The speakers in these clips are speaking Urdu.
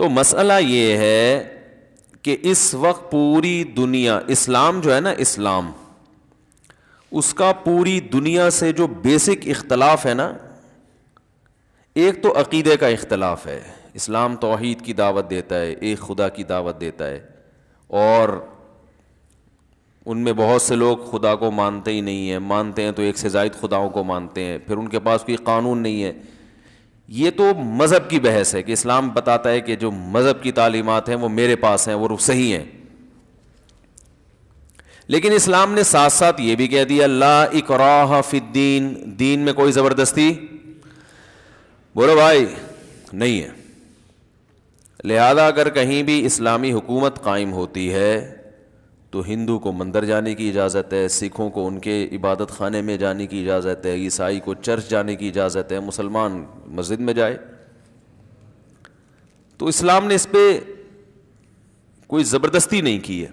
تو مسئلہ یہ ہے کہ اس وقت پوری دنیا، اسلام جو ہے نا، اسلام اس کا پوری دنیا سے جو بیسک اختلاف ہے نا، ایک تو عقیدے کا اختلاف ہے. اسلام توحید کی دعوت دیتا ہے، ایک خدا کی دعوت دیتا ہے، اور ان میں بہت سے لوگ خدا کو مانتے ہی نہیں ہیں، مانتے ہیں تو ایک سے زائد خداؤں کو مانتے ہیں، پھر ان کے پاس کوئی قانون نہیں ہے. یہ تو مذہب کی بحث ہے کہ اسلام بتاتا ہے کہ جو مذہب کی تعلیمات ہیں وہ میرے پاس ہیں، وہ صحیح ہیں. لیکن اسلام نے ساتھ ساتھ یہ بھی کہہ دیا لا اکراہ فی الدین، دین میں کوئی زبردستی بولو بھائی نہیں ہے. لہذا اگر کہیں بھی اسلامی حکومت قائم ہوتی ہے تو ہندو کو مندر جانے کی اجازت ہے، سکھوں کو ان کے عبادت خانے میں جانے کی اجازت ہے، عیسائی کو چرچ جانے کی اجازت ہے، مسلمان مسجد میں جائے. تو اسلام نے اس پہ کوئی زبردستی نہیں کی ہے.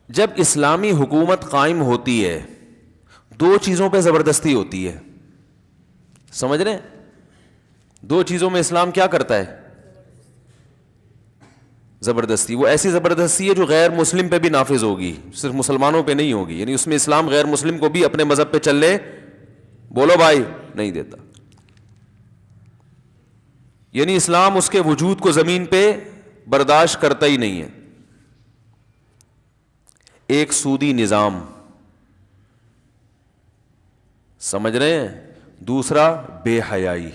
جب اسلامی حکومت قائم ہوتی ہے دو چیزوں پہ زبردستی ہوتی ہے، سمجھ رہے ہیں؟ دو چیزوں میں اسلام کیا کرتا ہے؟ زبردستی. وہ ایسی زبردستی ہے جو غیر مسلم پہ بھی نافذ ہوگی، صرف مسلمانوں پہ نہیں ہوگی. یعنی اس میں اسلام غیر مسلم کو بھی اپنے مذہب پہ چلنے بولو بھائی نہیں دیتا. یعنی اسلام اس کے وجود کو زمین پہ برداشت کرتا ہی نہیں ہے. ایک سودی نظام، سمجھ رہے ہیں؟ دوسرا بے حیائی.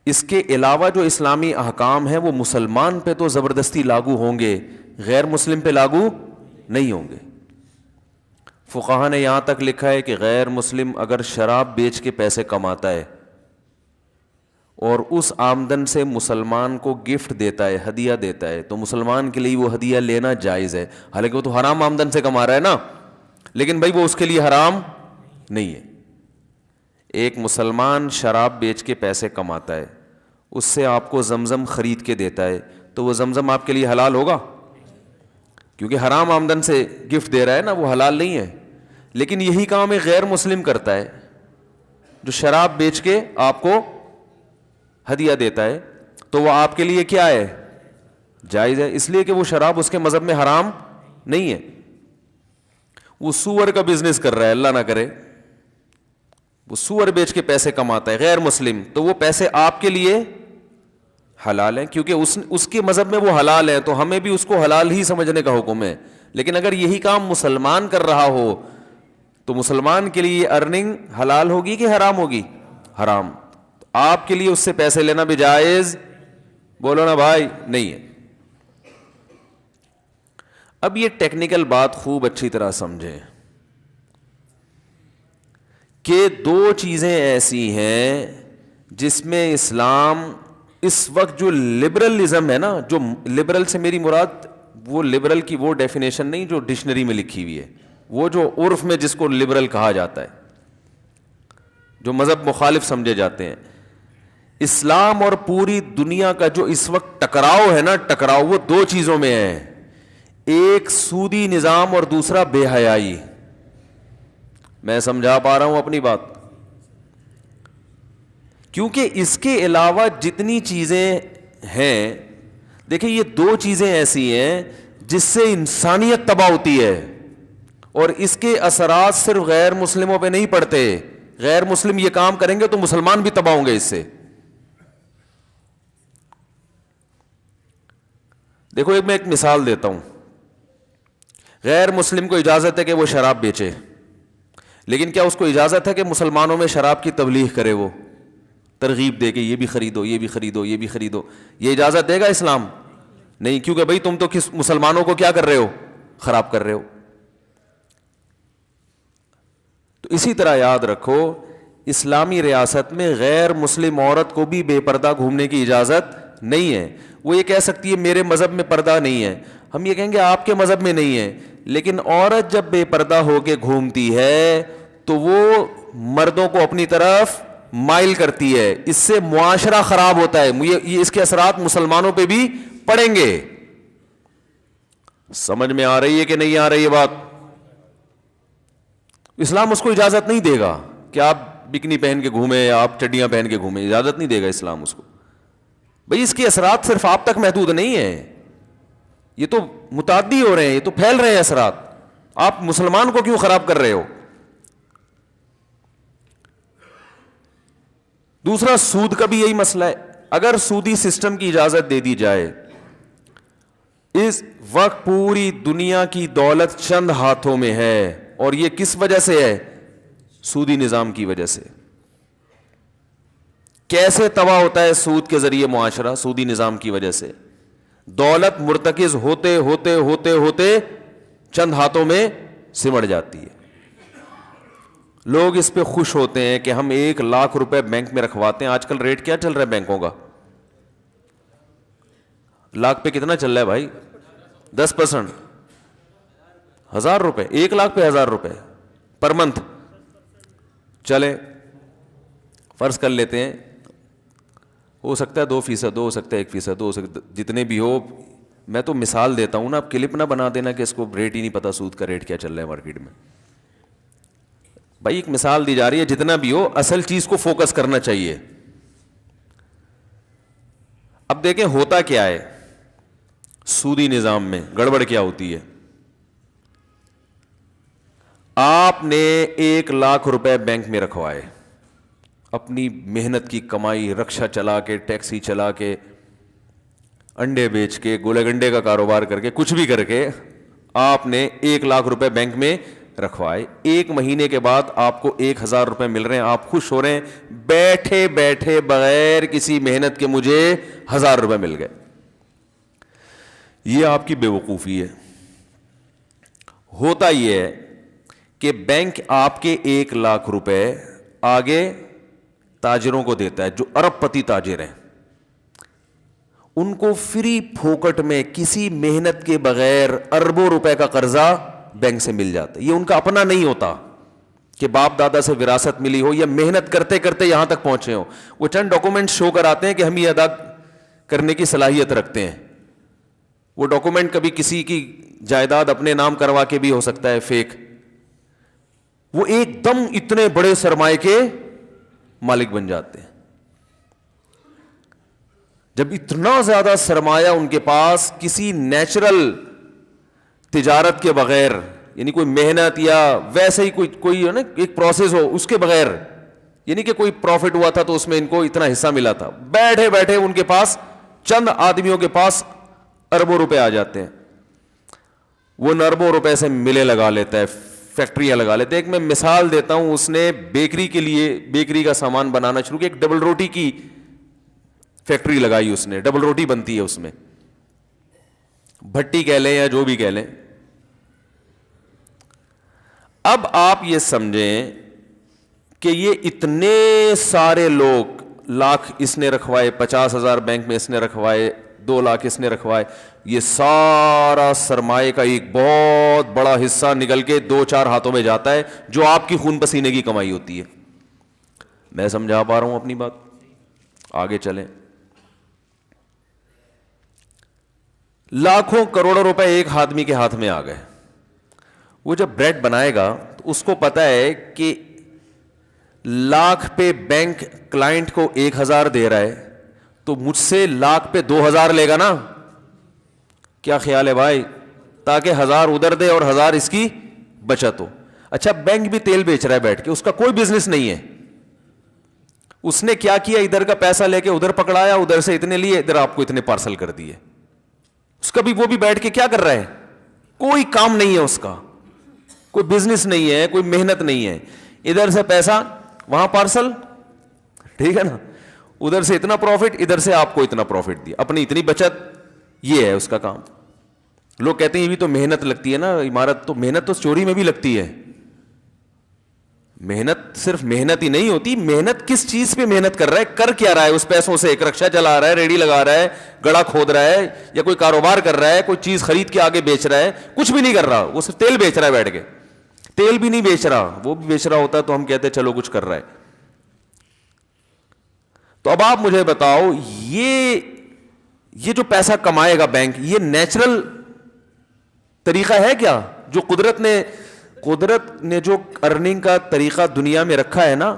اس کے علاوہ جو اسلامی احکام ہیں وہ مسلمان پہ تو زبردستی لاگو ہوں گے، غیر مسلم پہ لاگو نہیں ہوں گے. فقہا نے یہاں تک لکھا ہے کہ غیر مسلم اگر شراب بیچ کے پیسے کماتا ہے اور اس آمدن سے مسلمان کو گفٹ دیتا ہے، ہدیہ دیتا ہے، تو مسلمان کے لیے وہ ہدیہ لینا جائز ہے. حالانکہ وہ تو حرام آمدن سے کما رہا ہے نا، لیکن بھائی وہ اس کے لیے حرام نہیں ہے. ایک مسلمان شراب بیچ کے پیسے کماتا ہے، اس سے آپ کو زمزم خرید کے دیتا ہے، تو وہ زمزم آپ کے لیے حلال ہوگا؟ کیونکہ حرام آمدن سے گفٹ دے رہا ہے نا، وہ حلال نہیں ہے. لیکن یہی کام ایک غیر مسلم کرتا ہے جو شراب بیچ کے آپ کو ہدیہ دیتا ہے، تو وہ آپ کے لیے کیا ہے؟ جائز ہے. اس لیے کہ وہ شراب اس کے مذہب میں حرام نہیں ہے. وہ سور کا بزنس کر رہا ہے، اللہ نہ کرے، وہ سور بیچ کے پیسے کماتا ہے غیر مسلم، تو وہ پیسے آپ کے لیے حلال ہیں کیونکہ اس کے مذہب میں وہ حلال ہے، تو ہمیں بھی اس کو حلال ہی سمجھنے کا حکم ہے. لیکن اگر یہی کام مسلمان کر رہا ہو تو مسلمان کے لیے ارننگ حلال ہوگی کہ حرام ہوگی؟ حرام. آپ کے لیے اس سے پیسے لینا بھی جائز بولو نا بھائی نہیں ہے. اب یہ ٹیکنیکل بات خوب اچھی طرح سمجھیں کہ دو چیزیں ایسی ہیں جس میں اسلام اس وقت جو لبرلزم ہے نا، جو لبرل سے میری مراد وہ لبرل کی وہ ڈیفینیشن نہیں جو ڈکشنری میں لکھی ہوئی ہے، وہ جو عرف میں جس کو لبرل کہا جاتا ہے، جو مذہب مخالف سمجھے جاتے ہیں. اسلام اور پوری دنیا کا جو اس وقت ٹکراؤ ہے نا، ٹکراؤ وہ دو چیزوں میں ہے، ایک سودی نظام اور دوسرا بے حیائی. میں سمجھا پا رہا ہوں اپنی بات؟ کیونکہ اس کے علاوہ جتنی چیزیں ہیں، دیکھیں یہ دو چیزیں ایسی ہیں جس سے انسانیت تباہ ہوتی ہے، اور اس کے اثرات صرف غیر مسلموں پہ نہیں پڑتے. غیر مسلم یہ کام کریں گے تو مسلمان بھی تباہ ہوں گے اس سے. دیکھو میں ایک مثال دیتا ہوں. غیر مسلم کو اجازت ہے کہ وہ شراب بیچے، لیکن کیا اس کو اجازت ہے کہ مسلمانوں میں شراب کی تبلیغ کرے، وہ ترغیب دے کے یہ بھی خریدو یہ بھی خریدو یہ بھی خریدو؟ یہ اجازت دے گا اسلام؟ نہیں، کیونکہ بھائی تم تو کس مسلمانوں کو کیا کر رہے ہو؟ خراب کر رہے ہو. تو اسی طرح یاد رکھو اسلامی ریاست میں غیر مسلم عورت کو بھی بے پردہ گھومنے کی اجازت نہیں ہے. وہ یہ کہہ سکتی ہے میرے مذہب میں پردہ نہیں ہے، ہم یہ کہیں گے آپ کے مذہب میں نہیں ہے. لیکن عورت جب بے پردہ ہو کے گھومتی ہے تو وہ مردوں کو اپنی طرف مائل کرتی ہے، اس سے معاشرہ خراب ہوتا ہے. یہ اس کے اثرات مسلمانوں پہ بھی پڑیں گے. سمجھ میں آ رہی ہے کہ نہیں آ رہی ہے بات؟ اسلام اس کو اجازت نہیں دے گا کہ آپ بکنی پہن کے گھومیں یا آپ چڈیاں پہن کے گھومیں, اجازت نہیں دے گا اسلام اس کو. بھائی اس کے اثرات صرف آپ تک محدود نہیں ہیں, یہ تو متعدی ہو رہے ہیں, یہ تو پھیل رہے ہیں اثرات. آپ مسلمان کو کیوں خراب کر رہے ہو؟ دوسرا, سود کا بھی یہی مسئلہ ہے. اگر سودی سسٹم کی اجازت دے دی جائے, اس وقت پوری دنیا کی دولت چند ہاتھوں میں ہے, اور یہ کس وجہ سے ہے؟ سودی نظام کی وجہ سے. کیسے تباہ ہوتا ہے سود کے ذریعے معاشرہ؟ سودی نظام کی وجہ سے. دولت مرتکز ہوتے ہوتے ہوتے ہوتے چند ہاتھوں میں سمٹ جاتی ہے. لوگ اس پہ خوش ہوتے ہیں کہ ہم 1,00,000 روپے بینک میں رکھواتے ہیں. آج کل ریٹ کیا چل رہا ہے بینکوں کا؟ لاکھ پہ کتنا چل رہا ہے بھائی؟ 10%. 1,000 روپے, 1,00,000 پہ 1,000 روپے پر منتھ. چلے فرض کر لیتے ہیں, ہو سکتا ہے 2%, ہو سکتا ہے 1%, ہو سکتا جتنے بھی ہو. میں تو مثال دیتا ہوں نا, آپ کلپ نہ بنا دینا کہ اس کو ریٹ ہی نہیں پتا, سود کا ریٹ کیا چل رہا ہے مارکیٹ میں. بھائی ایک مثال دی جا رہی ہے, جتنا بھی ہو اصل چیز کو فوکس کرنا چاہیے. اب دیکھیں ہوتا کیا ہے سودی نظام میں, گڑبڑ کیا ہوتی ہے. آپ نے 1,00,000 روپے بینک میں رکھوائے, اپنی محنت کی کمائی, رکشا چلا کے, ٹیکسی چلا کے, انڈے بیچ کے, گولے گنڈے کا کاروبار کر کے, کچھ بھی کر کے آپ نے 1,00,000 روپے بینک میں رکھوائے. 1 مہینے کے بعد آپ کو 1,000 روپے مل رہے ہیں, آپ خوش ہو رہے ہیں, بیٹھے بیٹھے بغیر کسی محنت کے مجھے 1,000 روپے مل گئے. یہ آپ کی بے وقوفی ہے. ہوتا یہ ہے کہ بینک آپ کے 1,00,000 روپے آگے تاجروں کو دیتا ہے, جو ارب پتی تاجر ہیں, ان کو فری پھوکٹ میں کسی محنت کے بغیر اربوں روپے کا قرضہ بینک سے مل جاتا ہے. یہ ان کا اپنا نہیں ہوتا کہ باپ دادا سے وراثت ملی ہو یا محنت کرتے کرتے یہاں تک پہنچے ہو. وہ چند ڈاکومنٹ شو کراتے ہیں کہ ہم یہ ادا کرنے کی صلاحیت رکھتے ہیں. وہ ڈاکومنٹ کبھی کسی کی جائیداد اپنے نام کروا کے بھی ہو سکتا ہے فیک. وہ ایک دم اتنے بڑے سرمایے کے مالک بن جاتے ہیں. جب اتنا زیادہ سرمایہ ان کے پاس کسی نیچرل تجارت کے بغیر, یعنی کوئی محنت یا ویسے ہی کوئی ہے نا ایک پروسیس ہو اس کے بغیر, یعنی کہ کوئی پروفٹ ہوا تھا تو اس میں ان کو اتنا حصہ ملا تھا, بیٹھے بیٹھے ان کے پاس چند آدمیوں کے پاس اربوں روپے آ جاتے ہیں. وہ اربوں روپے سے ملے لگا لیتا ہے, فیکٹریاں لگا لیتے ہیں. ایک میں مثال دیتا ہوں, اس نے بیکری کے لیے بیکری کا سامان بنانا شروع کیا, ایک ڈبل روٹی کی فیکٹری لگائی اس نے, ڈبل روٹی بنتی ہے اس میں, بھٹی کہہ لیں یا جو بھی کہہ لیں. اب آپ یہ سمجھیں کہ یہ اتنے سارے لوگ, لاکھ اس نے رکھوائے, 50,000 بینک میں اس نے رکھوائے, 2 لاکھ اس نے رکھوائے, یہ سارا سرمایہ کا ایک بہت بڑا حصہ نکل کے 2-4 ہاتھوں میں جاتا ہے, جو آپ کی خون پسینے کی کمائی ہوتی ہے. میں سمجھا پا رہا ہوں اپنی بات؟ آگے چلیں. لاکھوں کروڑوں روپے ایک آدمی کے ہاتھ میں آ گئے. وہ جب بریڈ بنائے گا تو اس کو پتا ہے کہ 1,00,000 پہ بینک کلائنٹ کو 1,000 دے رہا ہے, تو مجھ سے 1,00,000 پہ 2,000 لے گا نا. کیا خیال ہے بھائی؟ تاکہ 1,000 ادھر دے اور 1,000 اس کی بچت ہو. اچھا بینک بھی تیل بیچ رہا ہے بیٹھ کے, اس کا کوئی بزنس نہیں ہے. اس نے کیا کیا, ادھر کا پیسہ لے کے ادھر پکڑایا, ادھر سے اتنے لیے, ادھر آپ کو اتنے پارسل کر دیے. اس کا بھی وہ بھی بیٹھ کے کیا کر رہا ہے, کوئی کام نہیں ہے اس کا, کوئی بزنس نہیں ہے, کوئی محنت نہیں ہے. ادھر سے پیسہ وہاں پارسل, ٹھیک ہے نا, ادھر سے اتنا پروفٹ, ادھر سے آپ کو اتنا پروفٹ دیا, اپنی اتنی بچت. یہ ہے اس کا کام. لوگ کہتے ہیں یہ بھی تو محنت لگتی ہے نا عمارت, تو محنت تو چوری میں بھی لگتی ہے. محنت صرف محنت ہی نہیں ہوتی, محنت کس چیز پہ محنت کر رہا ہے, کر کیا رہا ہے اس پیسوں سے. ایک رکشہ چلا رہا ہے, ریڑھی لگا رہا ہے, گڑا کھود رہا ہے, یا کوئی کاروبار کر رہا ہے, کوئی چیز خرید کے آگے بیچ رہا ہے, کچھ بھی نہیں کر رہا, وہ صرف تیل بیچ رہا ہے بیٹھ کے. تیل بھی نہیں بیچ رہا, وہ بھی بیچ رہا ہوتا تو ہم کہتے چلو کچھ کر رہا ہے. تو اب آپ مجھے بتاؤ, یہ جو پیسہ کمائے گا بینک, یہ نیچرل طریقہ ہے کیا؟ جو قدرت نے جو ارننگ کا طریقہ دنیا میں رکھا ہے نا,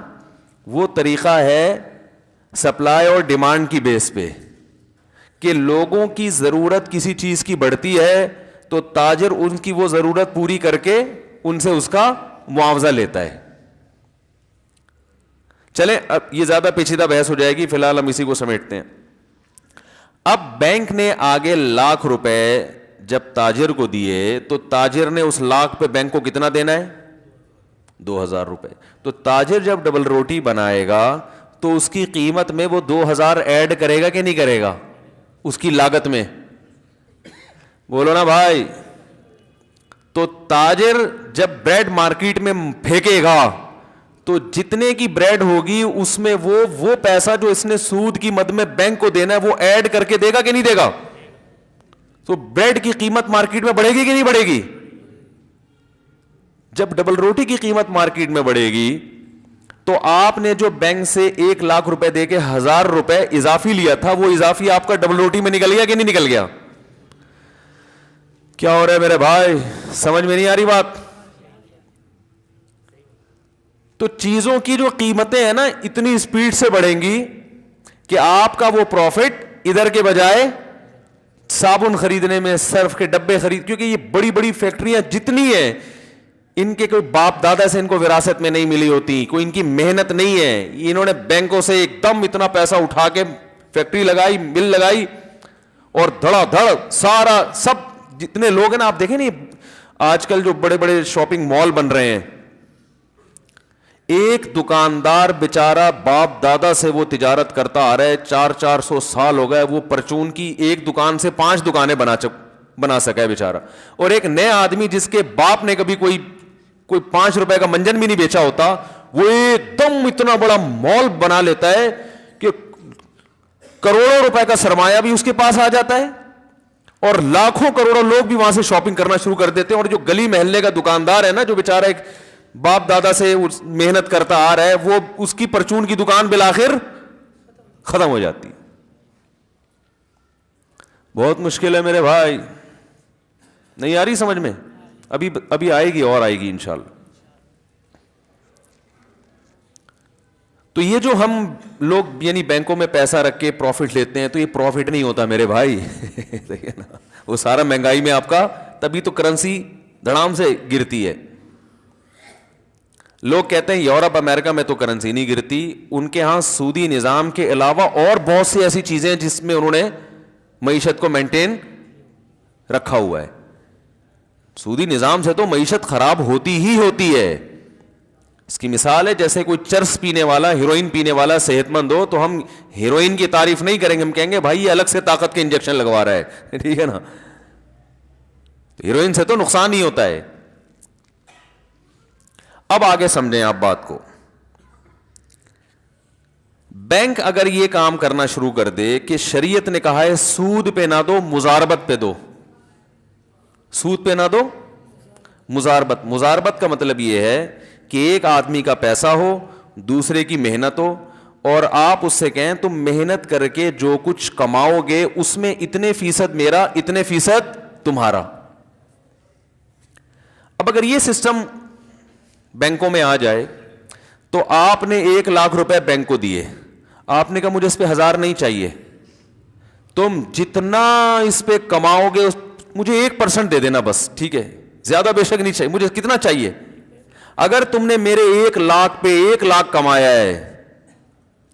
وہ طریقہ ہے سپلائی اور ڈیمانڈ کی بیس پہ کہ لوگوں کی ضرورت کسی چیز کی بڑھتی ہے تو تاجر ان کی وہ ضرورت پوری کر کے ان سے اس کا معاوضہ لیتا ہے. چلیں اب یہ زیادہ پیچیدہ بحث ہو جائے گی, فی الحال ہم اسی کو سمیٹتے ہیں. اب بینک نے آگے 1,00,000 روپے جب تاجر کو دیے تو تاجر نے اس 1,00,000 پہ بینک کو کتنا دینا ہے؟ 2,000 روپے. تو تاجر جب ڈبل روٹی بنائے گا تو اس کی قیمت میں وہ 2,000 ایڈ کرے گا کہ نہیں کرے گا اس کی لاگت میں؟ بولو نا بھائی. تو تاجر جب بریڈ مارکیٹ میں پھینکے گا تو جتنے کی بریڈ ہوگی اس میں وہ پیسہ جو اس نے سود کی مد میں بینک کو دینا ہے وہ ایڈ کر کے دے گا کہ نہیں دے گا؟ تو بریڈ کی قیمت مارکیٹ میں بڑھے گی کہ نہیں بڑھے گی؟ جب ڈبل روٹی کی قیمت مارکیٹ میں بڑھے گی تو آپ نے جو بینک سے 1,00,000 روپے دے کے 1,000 روپے اضافی لیا تھا وہ اضافی آپ کا ڈبل روٹی میں نکل گیا کہ نہیں نکل گیا؟ کیا ہو رہا ہے میرے بھائی, سمجھ میں نہیں آ رہی بات؟ تو چیزوں کی جو قیمتیں ہیں نا اتنی اسپیڈ سے بڑھیں گی کہ آپ کا وہ پروفٹ ادھر کے بجائے صابن خریدنے میں, سرف کے ڈبے خرید, کیونکہ یہ بڑی بڑی فیکٹریاں جتنی ہیں ان کے کوئی باپ دادا سے ان کو وراثت میں نہیں ملی ہوتی, کوئی ان کی محنت نہیں ہے, انہوں نے بینکوں سے ایک دم اتنا پیسہ اٹھا کے فیکٹری لگائی, مل لگائی اور دھڑا دھڑ سارا سب جتنے لوگ ہیں نا آپ دیکھیں نہیں آج کل جو بڑے بڑے شاپنگ مال بن رہے ہیں, ایک دکاندار بیچارہ باپ دادا سے وہ تجارت کرتا آ رہا ہے, 400 سال ہو گئے, وہ پرچون کی ایک دکان سے 5 دکانیں بنا سکا ہے بیچارہ. اور ایک نئے آدمی جس کے باپ نے کبھی کوئی 5 روپے کا منجن بھی نہیں بیچا ہوتا, وہ ایک دم اتنا بڑا مال بنا لیتا ہے کہ کروڑوں روپے کا سرمایہ بھی اس کے پاس آ جاتا ہے اور لاکھوں کروڑوں لوگ بھی وہاں سے شاپنگ کرنا شروع کر دیتے ہیں. اور جو گلی محلے کا دکاندار ہے نا, جو بیچارہ ایک باپ دادا سے محنت کرتا آ رہا ہے, وہ اس کی پرچون کی دکان بالآخر ختم ہو جاتی. بہت مشکل ہے میرے بھائی, نہیں آ رہی سمجھ میں؟ ابھی آئے گی اور آئے گی انشاءاللہ. تو یہ جو ہم لوگ یعنی بینکوں میں پیسہ رکھ کے پروفٹ لیتے ہیں تو یہ پروفٹ نہیں ہوتا میرے بھائی. وہ سارا مہنگائی میں آپ کا, تبھی تو کرنسی دھڑام سے گرتی ہے. لوگ کہتے ہیں یورپ امریکہ میں تو کرنسی نہیں گرتی, ان کے ہاں سودی نظام کے علاوہ اور بہت سی ایسی چیزیں ہیں جس میں انہوں نے معیشت کو مینٹین رکھا ہوا ہے. سودی نظام سے تو معیشت خراب ہوتی ہی ہوتی ہے. اس کی مثال ہے جیسے کوئی چرس پینے والا, ہیروئن پینے والا صحت مند ہو تو ہم ہیروئن کی تعریف نہیں کریں گے, ہم کہیں گے بھائی یہ الگ سے طاقت کے انجیکشن لگوا رہا ہے, ٹھیک ہے نا. ہیروئن سے تو نقصان ہی ہوتا ہے. اب آگے سمجھیں آپ بات کو. بینک اگر یہ کام کرنا شروع کر دے کہ شریعت نے کہا ہے سود پہ نہ دو, مزاربت پہ دو. سود پہ نہ دو, مزاربت. مزاربت کا مطلب یہ ہے کہ ایک آدمی کا پیسہ ہو, دوسرے کی محنت ہو, اور آپ اس سے کہیں تم محنت کر کے جو کچھ کماؤ گے اس میں اتنے فیصد میرا, اتنے فیصد تمہارا. اب اگر یہ سسٹم بینکوں میں آ جائے تو آپ نے 1,00,000 روپے بینک کو دیے, آپ نے کہا مجھے اس پہ 1,000 نہیں چاہیے, تم جتنا اس پہ کماؤ گے مجھے 1% دے دینا بس, ٹھیک ہے, زیادہ بے شک نہیں چاہیے, مجھے کتنا چاہیے. اگر تم نے میرے 1,00,000 پہ 1,00,000 کمایا ہے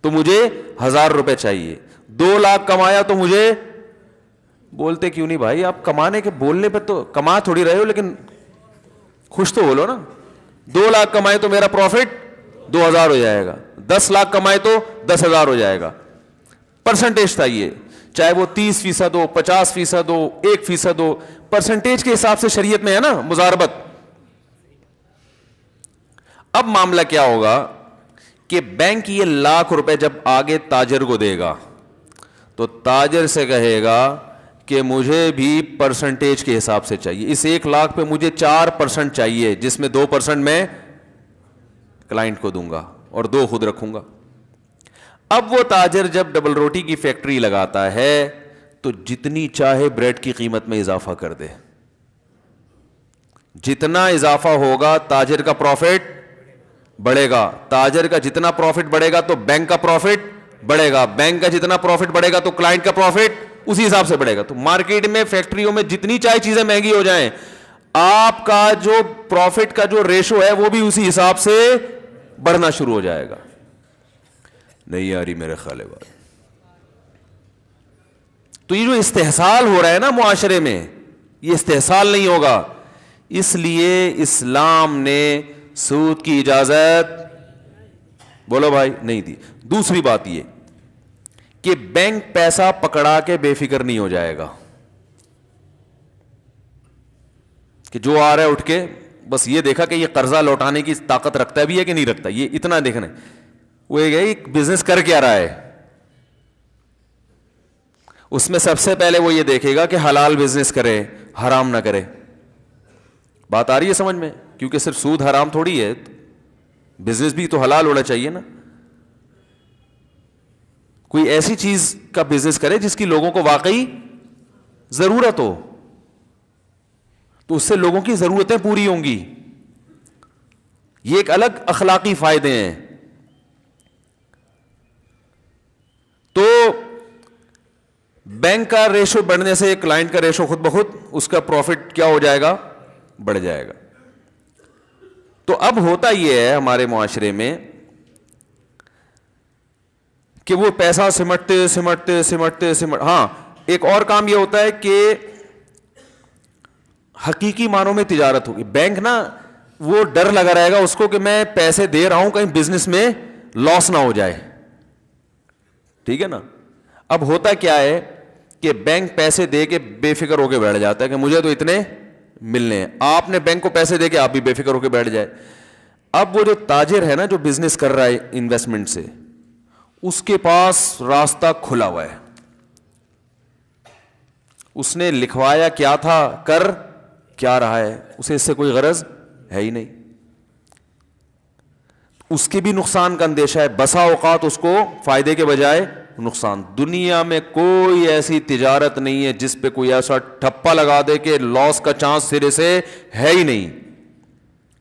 تو مجھے 1,000 روپے چاہیے. 2,00,000 کمایا تو مجھے, بولتے کیوں نہیں بھائی, آپ کمانے کے بولنے پہ تو کما تھوڑی رہے ہو لیکن خوش تو بولو نا. 2,00,000 کمائے تو میرا پروفٹ 2,000 ہو جائے گا, 10,00,000 کمائے تو 10,000 ہو جائے گا. پرسنٹیج چاہیے, چاہے وہ 30% ہو, 50% ہو, 1% ہو, پرسنٹیج کے حساب سے شریعت میں ہے نا مزاربت. اب معاملہ کیا ہوگا کہ بینک یہ 1,00,000 روپے جب آگے تاجر کو دے گا تو تاجر سے کہے گا کہ مجھے بھی پرسنٹیج کے حساب سے چاہیے, اس 1,00,000 پہ مجھے 4% چاہیے, جس میں 2% میں کلائنٹ کو دوں گا اور 2 خود رکھوں گا. اب وہ تاجر جب ڈبل روٹی کی فیکٹری لگاتا ہے تو جتنی چاہے بریڈ کی قیمت میں اضافہ کر دے, جتنا اضافہ ہوگا تاجر کا پروفٹ بڑھے گا. تاجر کا جتنا پروفٹ بڑھے گا تو بینک کا پروفٹ بڑھے گا, بینک کا جتنا پروفٹ بڑھے گا تو کلائنٹ کا پروفٹ اسی حساب سے بڑھے گا. تو مارکیٹ میں, فیکٹریوں میں جتنی چاہے چیزیں مہنگی ہو جائیں, آپ کا جو پروفٹ کا جو ریشو ہے وہ بھی اسی حساب سے بڑھنا شروع ہو جائے گا. نہیں آ رہی میرے خیال بات. تو یہ جو استحصال ہو رہا ہے نا معاشرے میں, یہ استحصال نہیں ہوگا. اس لیے اسلام نے سود کی اجازت, بولو بھائی, نہیں دی. دوسری بات یہ کہ بینک پیسہ پکڑا کے بے فکر نہیں ہو جائے گا کہ جو آ رہا ہے اٹھ کے بس یہ دیکھا کہ یہ قرضہ لوٹانے کی طاقت رکھتا ہے بھی ہے کہ نہیں رکھتا, یہ اتنا دیکھنا ہے. وہ ایک بزنس کر کے آ رہا ہے, اس میں سب سے پہلے وہ یہ دیکھے گا کہ حلال بزنس کرے, حرام نہ کرے. بات آ رہی ہے سمجھ میں؟ کیونکہ صرف سود حرام تھوڑی ہے, بزنس بھی تو حلال ہونا چاہیے نا. کوئی ایسی چیز کا بزنس کرے جس کی لوگوں کو واقعی ضرورت ہو, تو اس سے لوگوں کی ضرورتیں پوری ہوں گی. یہ ایک الگ اخلاقی فائدے ہیں. تو بینک کا ریشو بڑھنے سے کلائنٹ کا ریشو خود بخود اس کا پروفٹ کیا ہو جائے گا, بڑھ جائے گا. تو اب ہوتا یہ ہے ہمارے معاشرے میں کہ وہ پیسہ سمٹتے سمٹتے سمٹتے ہاں, ایک اور کام یہ ہوتا ہے کہ حقیقی معنوں میں تجارت ہوگی. بینک نا وہ ڈر لگا رہے گا اس کو کہ میں پیسے دے رہا ہوں کہیں بزنس میں لاس نہ ہو جائے, ٹھیک ہے نا. اب ہوتا کیا ہے کہ بینک پیسے دے کے بے فکر ہو کے بیٹھ جاتا ہے کہ مجھے تو اتنے ملنے ہیں. آپ نے بینک کو پیسے دے کے آپ بھی بے فکر ہو کے بیٹھ جائے. اب وہ جو تاجر ہے نا جو بزنس کر رہا ہے انویسٹمنٹ سے, اس کے پاس راستہ کھلا ہوا ہے. اس نے لکھوایا کیا تھا, کر کیا رہا ہے, اسے اس سے کوئی غرض ہے ہی نہیں. اس کے بھی نقصان کا اندیشہ ہے, بسا اوقات اس کو فائدے کے بجائے نقصان. دنیا میں کوئی ایسی تجارت نہیں ہے جس پہ کوئی ایسا ٹھپا لگا دے کہ لاس کا چانس سرے سے ہے ہی نہیں.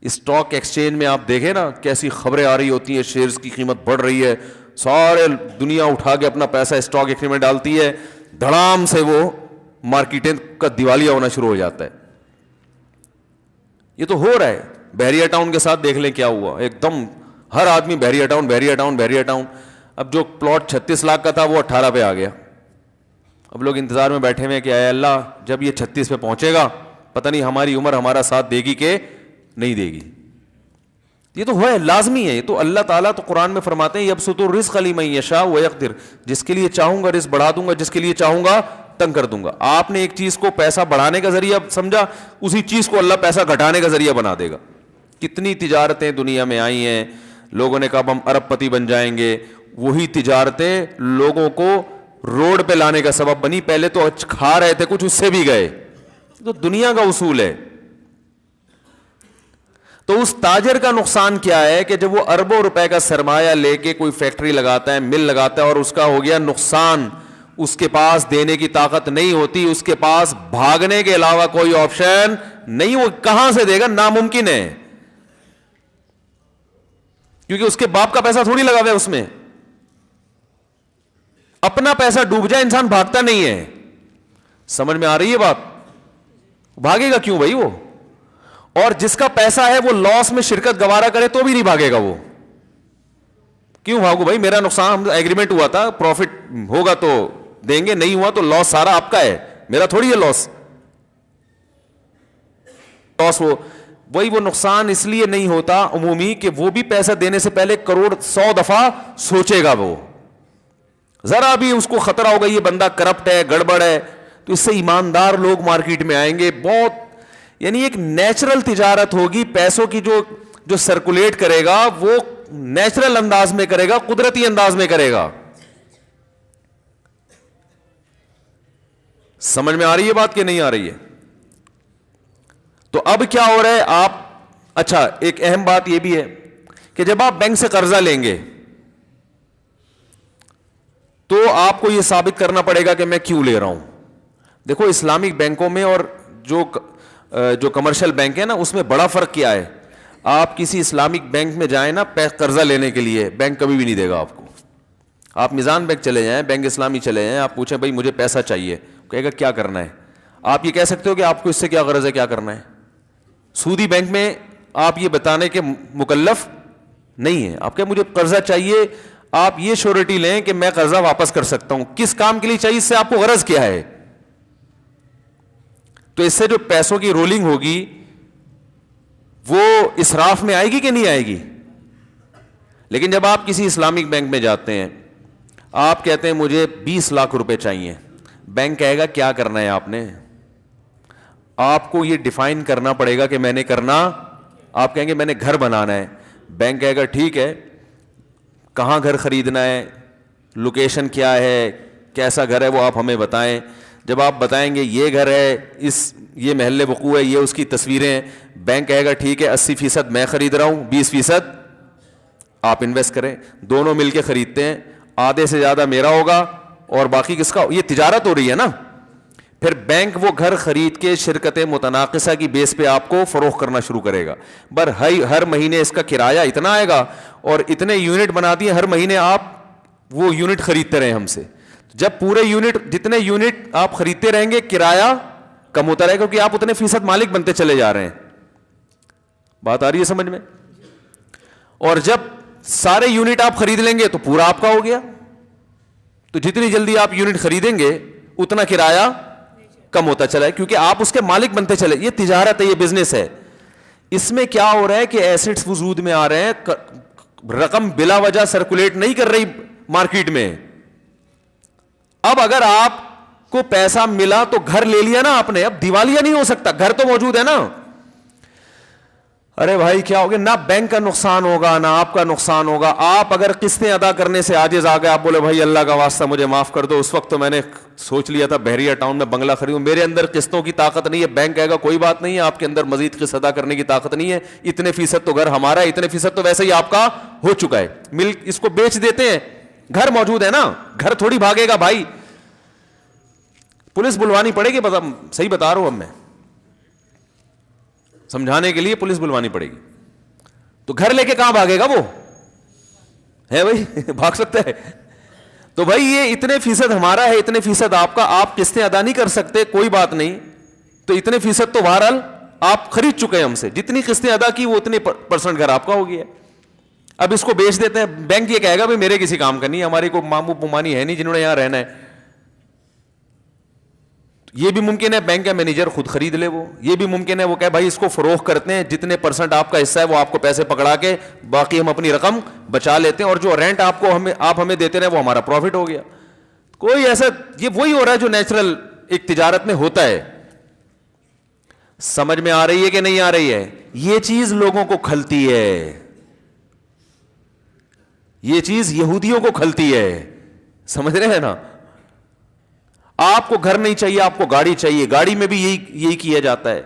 اسٹاک ایکسچینج میں آپ دیکھیں نا کیسی خبریں آ رہی ہوتی ہیں, شیئرز کی قیمت بڑھ رہی ہے, سارے دنیا اٹھا کے اپنا پیسہ اسٹاک ایکسچینج میں ڈالتی ہے, دھڑام سے وہ مارکیٹیں کا دیوالیہ ہونا شروع ہو جاتا ہے. یہ تو ہو رہا ہے. بحریہ ٹاؤن کے ساتھ دیکھ لیں کیا ہوا, ایک دم ہر آدمی بحریہ ٹاؤن بحریہ ٹاؤن بحریہ ٹاؤن. اب جو پلاٹ 36 لاکھ کا تھا وہ 18 پہ آ گیا. اب لوگ انتظار میں بیٹھے ہوئے کہ اے اللہ جب یہ 36 پہ پہنچے گا پتہ نہیں ہماری عمر ہمارا ساتھ دے گی کہ نہیں دے گی. یہ تو ہے, لازمی ہے. یہ تو اللہ تعالیٰ تو قرآن میں فرماتے ہیں یبسط الرزق لمن یشاء ویقدر, جس کے لیے چاہوں گا رزق بڑھا دوں گا, جس کے لیے چاہوں گا تنگ کر دوں گا. آپ نے ایک چیز کو پیسہ بڑھانے کا ذریعہ سمجھا, اسی چیز کو اللہ پیسہ گھٹانے کا ذریعہ بنا دے گا. کتنی تجارتیں دنیا میں آئی ہیں, لوگوں نے کہا ہم ارب پتی بن جائیں گے, وہی تجارتیں لوگوں کو روڈ پہ لانے کا سبب بنی. پہلے تو کھا رہے تھے کچھ, اس سے بھی گئے. تو دنیا کا اصول ہے. تو اس تاجر کا نقصان کیا ہے کہ جب وہ اربوں روپے کا سرمایہ لے کے کوئی فیکٹری لگاتا ہے, مل لگاتا ہے, اور اس کا ہو گیا نقصان, اس کے پاس دینے کی طاقت نہیں ہوتی, اس کے پاس بھاگنے کے علاوہ کوئی آپشن نہیں, وہ کہاں سے دے گا, ناممکن ہے. کیونکہ اس کے باپ کا پیسہ تھوڑی لگا ہوا ہے اس میں. اپنا پیسہ ڈوب جائے انسان بھاگتا نہیں ہے. سمجھ میں آ رہی ہے بات؟ بھاگے گا کیوں بھائی وہ؟ اور جس کا پیسہ ہے وہ لاس میں شرکت گوارا کرے تو بھی نہیں بھاگے گا وہ. کیوں بھاگو بھائی, میرا نقصان, ہم ایگریمنٹ ہوا تھا, پروفٹ ہوگا تو دیں گے, نہیں ہوا تو لاس سارا آپ کا ہے, میرا تھوڑی ہے لاس. وہی وہ نقصان اس لیے نہیں ہوتا عمومی کہ وہ بھی پیسہ دینے سے پہلے کروڑ 100 دفعہ سوچے گا. وہ ذرا بھی اس کو خطرہ ہوگا یہ بندہ کرپٹ ہے, گڑبڑ ہے, تو اس سے ایماندار لوگ مارکیٹ میں آئیں گے. بہت یعنی ایک نیچرل تجارت ہوگی, پیسوں کی جو سرکولیٹ کرے گا وہ نیچرل انداز میں کرے گا, قدرتی انداز میں کرے گا. سمجھ میں آ رہی ہے بات کہ نہیں آ رہی ہے؟ تو اب کیا ہو رہا ہے آپ, اچھا ایک اہم بات یہ بھی ہے کہ جب آپ بینک سے قرضہ لیں گے تو آپ کو یہ ثابت کرنا پڑے گا کہ میں کیوں لے رہا ہوں. دیکھو اسلامک بینکوں میں اور جو کمرشل بینک ہے نا, اس میں بڑا فرق کیا ہے. آپ کسی اسلامک بینک میں جائیں نا قرضہ لینے کے لیے, بینک کبھی بھی نہیں دے گا آپ کو. آپ میزان بینک چلے جائیں, بینک اسلامی چلے جائیں, آپ پوچھیں بھائی مجھے پیسہ چاہیے, کہے گا کیا کرنا ہے. آپ یہ کہہ سکتے ہو کہ آپ کو اس سے کیا غرض ہے, کیا کرنا ہے. سودی بینک میں آپ یہ بتانے کے مکلف نہیں ہیں. آپ کہ مجھے قرضہ چاہیے, آپ یہ شیورٹی لیں کہ میں قرضہ واپس کر سکتا ہوں. کس کام کے لیے چاہیے, اس سے آپ کو غرض کیا ہے. تو اس سے جو پیسوں کی رولنگ ہوگی وہ اسراف میں آئے گی کہ نہیں آئے گی. لیکن جب آپ کسی اسلامک بینک میں جاتے ہیں, آپ کہتے ہیں مجھے 20 لاکھ روپے چاہیے, بینک کہے گا کیا کرنا ہے آپ نے. آپ کو یہ ڈیفائن کرنا پڑے گا کہ میں نے کرنا, آپ کہیں گے میں نے گھر بنانا ہے, بینک کہے گا ٹھیک ہے, کہاں گھر خریدنا ہے, لوکیشن کیا ہے, کیسا گھر ہے وہ آپ ہمیں بتائیں. جب آپ بتائیں گے یہ گھر ہے, یہ محلے وقوع ہے, یہ اس کی تصویریں ہیں, بینک کہے گا ٹھیک ہے 80% میں خرید رہا ہوں, 20% آپ انویسٹ کریں. دونوں مل کے خریدتے ہیں, آدھے سے زیادہ میرا ہوگا اور باقی کس کا. یہ تجارت ہو رہی ہے نا. پھر بینک وہ گھر خرید کے شرکت متناقصہ کی بیس پہ آپ کو فروخت کرنا شروع کرے گا. ہر مہینے اس کا کرایہ اتنا آئے گا اور اتنے یونٹ بنا دیے, ہر مہینے آپ وہ یونٹ خریدتے رہیں ہم سے. جب پورے یونٹ, جتنے یونٹ آپ خریدتے رہیں گے کرایہ کم ہوتا رہے گا, کیونکہ آپ اتنے فیصد مالک بنتے چلے جا رہے ہیں. بات آ رہی ہے سمجھ میں. اور جب سارے یونٹ آپ خرید لیں گے تو پورا آپ کا ہو گیا. تو جتنی جلدی آپ یونٹ خریدیں گے اتنا کرایہ کم ہوتا چلا ہے, کیونکہ آپ اس کے مالک بنتے چلے. یہ تجارت ہے, یہ بزنس ہے. اس میں کیا ہو رہا ہے کہ ایسٹس وجود میں آ رہے ہیں, رقم بلا وجہ سرکولیٹ نہیں کر رہی مارکیٹ میں. اب اگر آپ کو پیسہ ملا تو گھر لے لیا نا آپ نے, اب دیوالیہ نہیں ہو سکتا, گھر تو موجود ہے نا. ارے بھائی کیا ہوگا, نہ بینک کا نقصان ہوگا نہ آپ کا نقصان ہوگا. آپ اگر قسطیں ادا کرنے سے عاجز آ گئے, آپ بولے بھائی اللہ کا واسطہ مجھے معاف کر دو, اس وقت تو میں نے سوچ لیا تھا بحریہ ٹاؤن میں بنگلہ خریدوں, میرے اندر قسطوں کی طاقت نہیں ہے. بینک کہے گا کوئی بات نہیں ہے, آپ کے اندر مزید قسط ادا کرنے کی طاقت نہیں ہے, اتنے فیصد تو گھر ہمارا ہے, اتنے فیصد تو ویسے ہی آپ کا ہو چکا ہے, مل اس کو بیچ دیتے ہیں, گھر موجود ہے نا, گھر تھوڑی بھاگے گا بھائی. پولیس بلوانی پڑے گی, صحیح بتا رہا ہوں, اب میں سمجھانے کے لیے پولیس بلوانی پڑے گی. تو گھر لے کے کہاں بھاگے گا وہ, ہے بھائی, بھاگ سکتا ہے. تو بھائی یہ اتنے فیصد ہمارا ہے, اتنے فیصد آپ کا, آپ قسطیں ادا نہیں کر سکتے, کوئی بات نہیں, تو اتنے فیصد تو بہرحال آپ خرید چکے ہیں ہم سے, جتنی قسطیں ادا کی وہ اتنے پرسنٹ گھر آپ کا ہو گیا. اب اس کو بیچ دیتے ہیں. بینک یہ کہے گا بھائی میرے کسی کام کا نہیں, ہماری کوئی مامو پمانی ہے نہیں جنہوں نے یہاں رہنا ہے. یہ بھی ممکن ہے بینک کا مینیجر خود خرید لے, وہ یہ بھی ممکن ہے وہ کہے بھائی اس کو فروخت کرتے ہیں, جتنے پرسنٹ آپ کا حصہ ہے وہ آپ کو پیسے پکڑا کے باقی ہم اپنی رقم بچا لیتے ہیں, اور جو رینٹ آپ ہمیں دیتے رہے وہ ہمارا پروفٹ ہو گیا. کوئی ایسا, یہ وہی ہو رہا ہے جو نیچرل ایک تجارت میں ہوتا ہے. سمجھ میں آ رہی ہے کہ نہیں آ رہی ہے. یہ چیز لوگوں کو کھلتی ہے, یہ چیز یہودیوں کو کھلتی ہے, سمجھ رہے ہیں نا. آپ کو گھر نہیں چاہیے, آپ کو گاڑی چاہیے, گاڑی میں بھی یہی کیا جاتا ہے.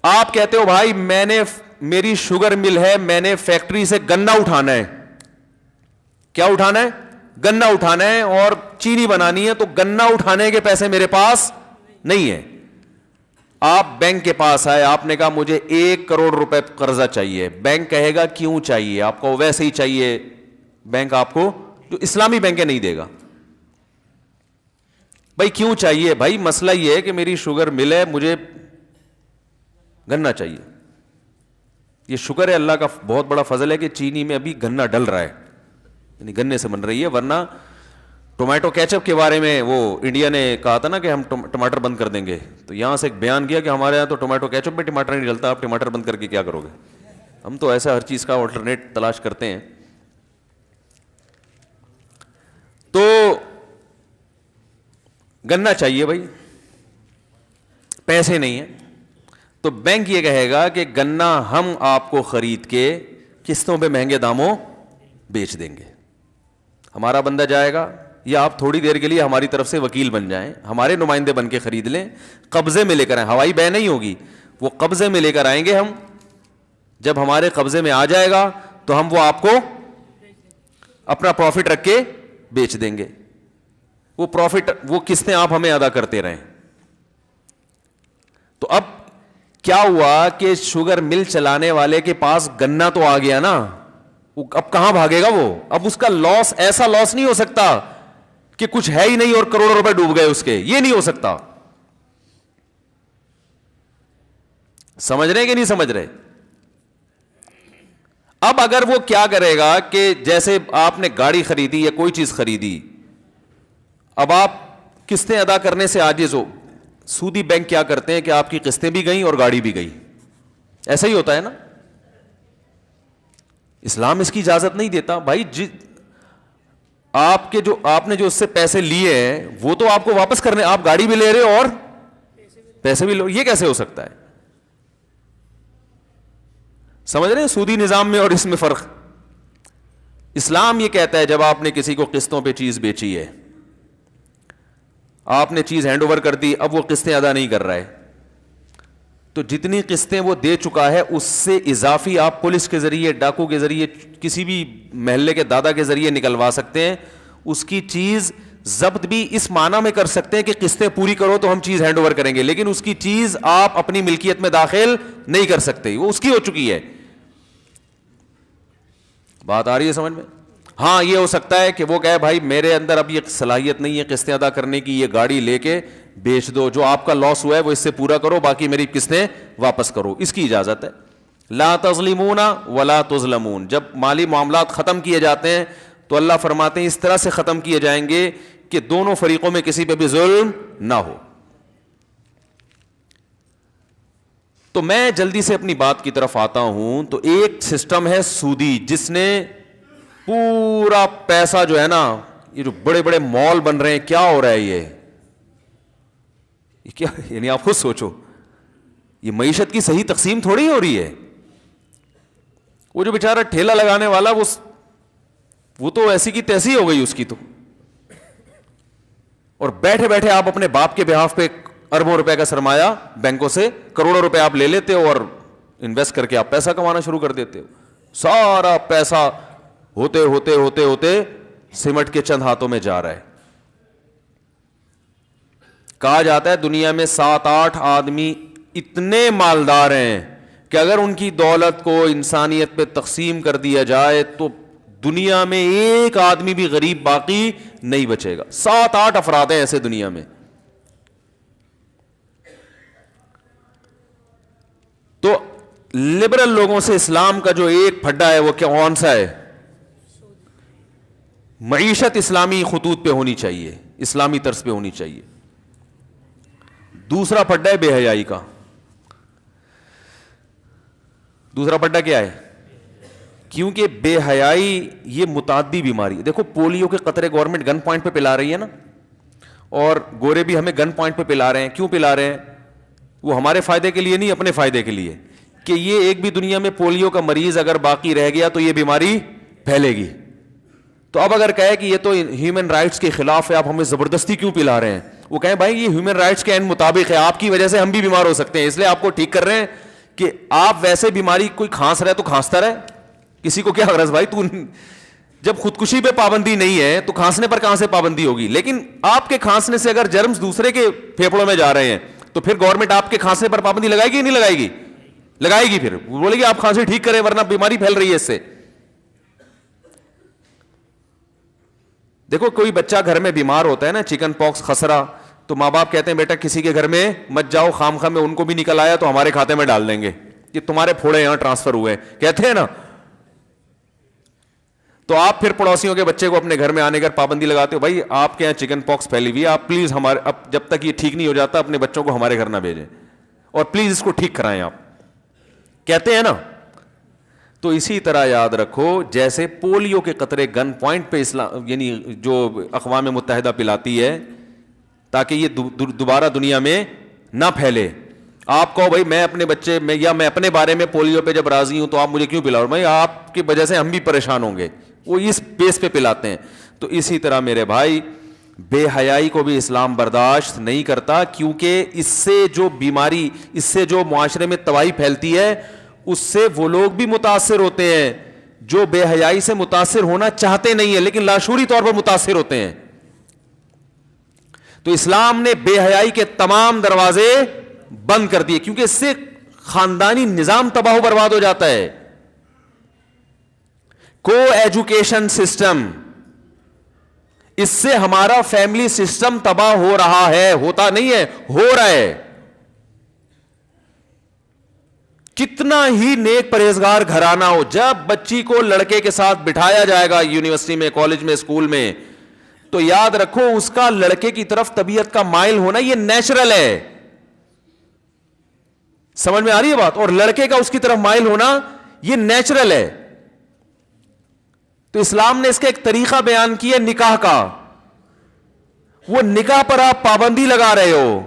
آپ کہتے ہو بھائی میری شوگر مل ہے, میں نے فیکٹری سے گنا اٹھانا ہے. کیا اٹھانا ہے؟ گنا اٹھانا ہے, اور چینی بنانی ہے, تو گنا اٹھانے کے پیسے میرے پاس نہیں ہے. آپ بینک کے پاس آئے, آپ نے کہا مجھے 1 کروڑ روپے قرضہ چاہیے. بینک کہے گا کیوں چاہیے, آپ کو ویسے ہی چاہیے. بینک آپ کو, جو اسلامی بینک ہے, نہیں دے گا. بھائی کیوں چاہیے؟ بھائی مسئلہ یہ ہے کہ میری شوگر مل ہے, مجھے گنا چاہیے. یہ شکر ہے اللہ کا بہت بڑا فضل ہے کہ چینی میں ابھی گنا ڈل رہا ہے, یعنی گنے سے بن رہی ہے. ورنہ ٹومیٹو کیچپ کے بارے میں وہ انڈیا نے کہا تھا نا کہ ہم ٹماٹر بند کر دیں گے, تو یہاں سے ایک بیان کیا کہ ہمارے یہاں تو ٹومیٹو کیچپ میں ٹماٹر نہیں ڈلتا, آپ ٹماٹر بند کر کے کیا کرو گے. ہم تو ایسا ہر چیز کا آلٹرنیٹ تلاش کرتے ہیں. تو گنا چاہیے بھائی, پیسے نہیں ہیں, تو بینک یہ کہے گا کہ گنا ہم آپ کو خرید کے قسطوں پہ مہنگے داموں بیچ دیں گے. ہمارا بندہ جائے گا, یا آپ تھوڑی دیر کے لیے ہماری طرف سے وکیل بن جائیں, ہمارے نمائندے بن کے خرید لیں, قبضے میں لے کر آئیں. ہوائی بے نہیں ہوگی, وہ قبضے میں لے کر آئیں گے ہم. جب ہمارے قبضے میں آ جائے گا تو ہم وہ آپ کو اپنا پروفٹ رکھ کے بیچ دیں گے. وہ پروفٹ, وہ قسطیں آپ ہمیں ادا کرتے رہیں. تو اب کیا ہوا کہ شوگر مل چلانے والے کے پاس گنا تو آ گیا نا, اب کہاں بھاگے گا وہ؟ اب اس کا لاس ایسا لاس نہیں ہو سکتا کہ کچھ ہے ہی نہیں اور کروڑوں روپے ڈوب گئے اس کے, یہ نہیں ہو سکتا. سمجھ رہے کہ نہیں سمجھ رہے؟ اب اگر وہ کیا کرے گا کہ جیسے آپ نے گاڑی خریدی یا کوئی چیز خریدی, اب آپ قسطیں ادا کرنے سے عاجز ہو, سودی بینک کیا کرتے ہیں کہ آپ کی قسطیں بھی گئیں اور گاڑی بھی گئی, ایسا ہی ہوتا ہے نا. اسلام اس کی اجازت نہیں دیتا بھائی. آپ نے جو اس سے پیسے لیے ہیں وہ تو آپ کو واپس کرنے, آپ گاڑی بھی لے رہے ہو اور پیسے بھی لو, یہ کیسے ہو سکتا ہے؟ سمجھ رہے ہیں سودی نظام میں اور اس میں فرق؟ اسلام یہ کہتا ہے جب آپ نے کسی کو قسطوں پہ چیز بیچی ہے, آپ نے چیز ہینڈ اوور کر دی, اب وہ قسطیں ادا نہیں کر رہا ہے, تو جتنی قسطیں وہ دے چکا ہے اس سے اضافی آپ پولیس کے ذریعے, ڈاکو کے ذریعے, کسی بھی محلے کے دادا کے ذریعے نکلوا سکتے ہیں. اس کی چیز ضبط بھی اس معنی میں کر سکتے ہیں کہ قسطیں پوری کرو تو ہم چیز ہینڈ اوور کریں گے, لیکن اس کی چیز آپ اپنی ملکیت میں داخل نہیں کر سکتے, وہ اس کی ہو چکی ہے. بات آ رہی ہے سمجھ میں؟ ہاں یہ ہو سکتا ہے کہ وہ کہے بھائی میرے اندر اب یہ صلاحیت نہیں ہے قسطیں ادا کرنے کی, یہ گاڑی لے کے بیچ دو, جو آپ کا لاس ہوا ہے وہ اس سے پورا کرو, باقی میری قسطیں واپس کرو, اس کی اجازت ہے. لا تظلمون ولا تظلمون. جب مالی معاملات ختم کیے جاتے ہیں تو اللہ فرماتے ہیں اس طرح سے ختم کیے جائیں گے کہ دونوں فریقوں میں کسی پہ بھی ظلم نہ ہو. تو میں جلدی سے اپنی بات کی طرف آتا ہوں. تو ایک سسٹم ہے سودی, جس نے پورا پیسہ جو ہے نا, یہ جو بڑے بڑے مال بن رہے ہیں, کیا ہو رہا ہے یہ کیا, یعنی آپ خود سوچو, یہ معیشت کی صحیح تقسیم تھوڑی ہو رہی ہے. وہ جو بیچارہ ٹھیلا لگانے والا وہ تو ایسی کی تیسی ہو گئی اس کی تو, اور بیٹھے بیٹھے آپ اپنے باپ کے بہاف پہ اربوں روپے کا سرمایہ بینکوں سے کروڑوں روپے آپ لے لیتے ہو اور انویسٹ کر کے آپ پیسہ کمانا شروع کر دیتے ہو. سارا پیسہ ہوتے ہوتے ہوتے ہوتے سمٹ کے چند ہاتھوں میں جا رہا ہے. کہا جاتا ہے دنیا میں 7-8 آدمی اتنے مالدار ہیں کہ اگر ان کی دولت کو انسانیت پہ تقسیم کر دیا جائے تو دنیا میں ایک آدمی بھی غریب باقی نہیں بچے گا. 7-8 افراد ہیں ایسے دنیا میں. تو لبرل لوگوں سے اسلام کا جو ایک پھڈا ہے وہ کون سا ہے؟ معیشت اسلامی خطوط پہ ہونی چاہیے, اسلامی طرز پہ ہونی چاہیے. دوسرا پھڈا ہے بے حیائی کا. دوسرا پھڈا کیا ہے؟ کیونکہ بے حیائی یہ متعدی بیماری. دیکھو پولیو کے قطرے گورنمنٹ گن پوائنٹ پہ پلا رہی ہے نا, اور گورے بھی ہمیں گن پوائنٹ پہ پلا رہے ہیں. کیوں پلا رہے ہیں؟ وہ ہمارے فائدے کے لیے نہیں, اپنے فائدے کے لیے, کہ یہ ایک بھی دنیا میں پولیو کا مریض اگر باقی رہ گیا تو یہ بیماری پھیلے گی. تو اب اگر کہے کہ یہ تو ہیومن رائٹس کے خلاف ہے, آپ ہمیں زبردستی کیوں پلا رہے ہیں, وہ کہیں بھائی یہ ہیومن رائٹس کے عین مطابق ہے, آپ کی وجہ سے ہم بھی بیمار ہو سکتے ہیں, اس لیے آپ کو ٹھیک کر رہے ہیں کہ آپ ویسے بیماری کوئی کھانس رہے تو کھانستا رہے, کسی کو کیا غرض بھائی. تو جب خودکشی پہ پابندی نہیں ہے تو کھانسنے پر کہاں سے پابندی ہوگی؟ لیکن آپ کے کھانسنے سے اگر جرمز دوسرے کے پھیپھڑوں میں جا رہے ہیں تو پھر گورنمنٹ آپ کے کھانسنے پر پابندی لگائے گی نہیں لگائے گی؟ لگائے گی. پھر بولے گی آپ کھانسی ٹھیک کریں ورنہ بیماری پھیل رہی ہے اس سے. دیکھو کوئی بچہ گھر میں بیمار ہوتا ہے نا, چکن پاکس, خسرہ, تو ماں باپ کہتے ہیں بیٹا کسی کے گھر میں مت جاؤ, خام خواہ میں ان کو بھی نکل آیا تو ہمارے کھاتے میں ڈال دیں گے, کہ تمہارے پھوڑے یہاں ٹرانسفر ہوئے, کہتے ہیں نا. تو آپ پھر پڑوسیوں کے بچے کو اپنے گھر میں آنے کا پابندی لگاتے ہو, بھائی آپ کے یہاں چکن پاکس پھیلی ہوئی ہے, آپ پلیز ہمارے, اب جب تک یہ ٹھیک نہیں ہو جاتا اپنے بچوں کو ہمارے گھر نہ بھیجیں, اور پلیز اس کو ٹھیک کرائیں آپ, کہتے ہیں نا. تو اسی طرح یاد رکھو جیسے پولیو کے قطرے گن پوائنٹ پہ اسلام یعنی جو اقوام متحدہ پلاتی ہے تاکہ یہ دوبارہ دنیا میں نہ پھیلے. آپ کہو بھائی میں اپنے بچے میں یا میں اپنے بارے میں پولیو پہ جب راضی ہوں تو آپ مجھے کیوں پلاؤ, بھائی آپ کی وجہ سے ہم بھی پریشان ہوں گے, وہ اس بیس پہ پلاتے ہیں. تو اسی طرح میرے بھائی بے حیائی کو بھی اسلام برداشت نہیں کرتا, کیونکہ اس سے جو بیماری, اس سے جو معاشرے میں تباہی پھیلتی ہے اس سے وہ لوگ بھی متاثر ہوتے ہیں جو بے حیائی سے متاثر ہونا چاہتے نہیں ہیں لیکن لاشعوری طور پر متاثر ہوتے ہیں. تو اسلام نے بے حیائی کے تمام دروازے بند کر دیے, کیونکہ اس سے خاندانی نظام تباہ و برباد ہو جاتا ہے. کو ایجوکیشن سسٹم, اس سے ہمارا فیملی سسٹم تباہ ہو رہا ہے, ہوتا نہیں ہے, ہو رہا ہے. کتنا ہی نیک پرہیزگار گھرانہ ہو, جب بچی کو لڑکے کے ساتھ بٹھایا جائے گا یونیورسٹی میں, کالج میں, اسکول میں, تو یاد رکھو اس کا لڑکے کی طرف طبیعت کا مائل ہونا یہ نیچرل ہے. سمجھ میں آ رہی ہے بات؟ اور لڑکے کا اس کی طرف مائل ہونا یہ نیچرل ہے. تو اسلام نے اس کا ایک طریقہ بیان کیا نکاح کا. وہ نکاح پر آپ پابندی لگا رہے ہو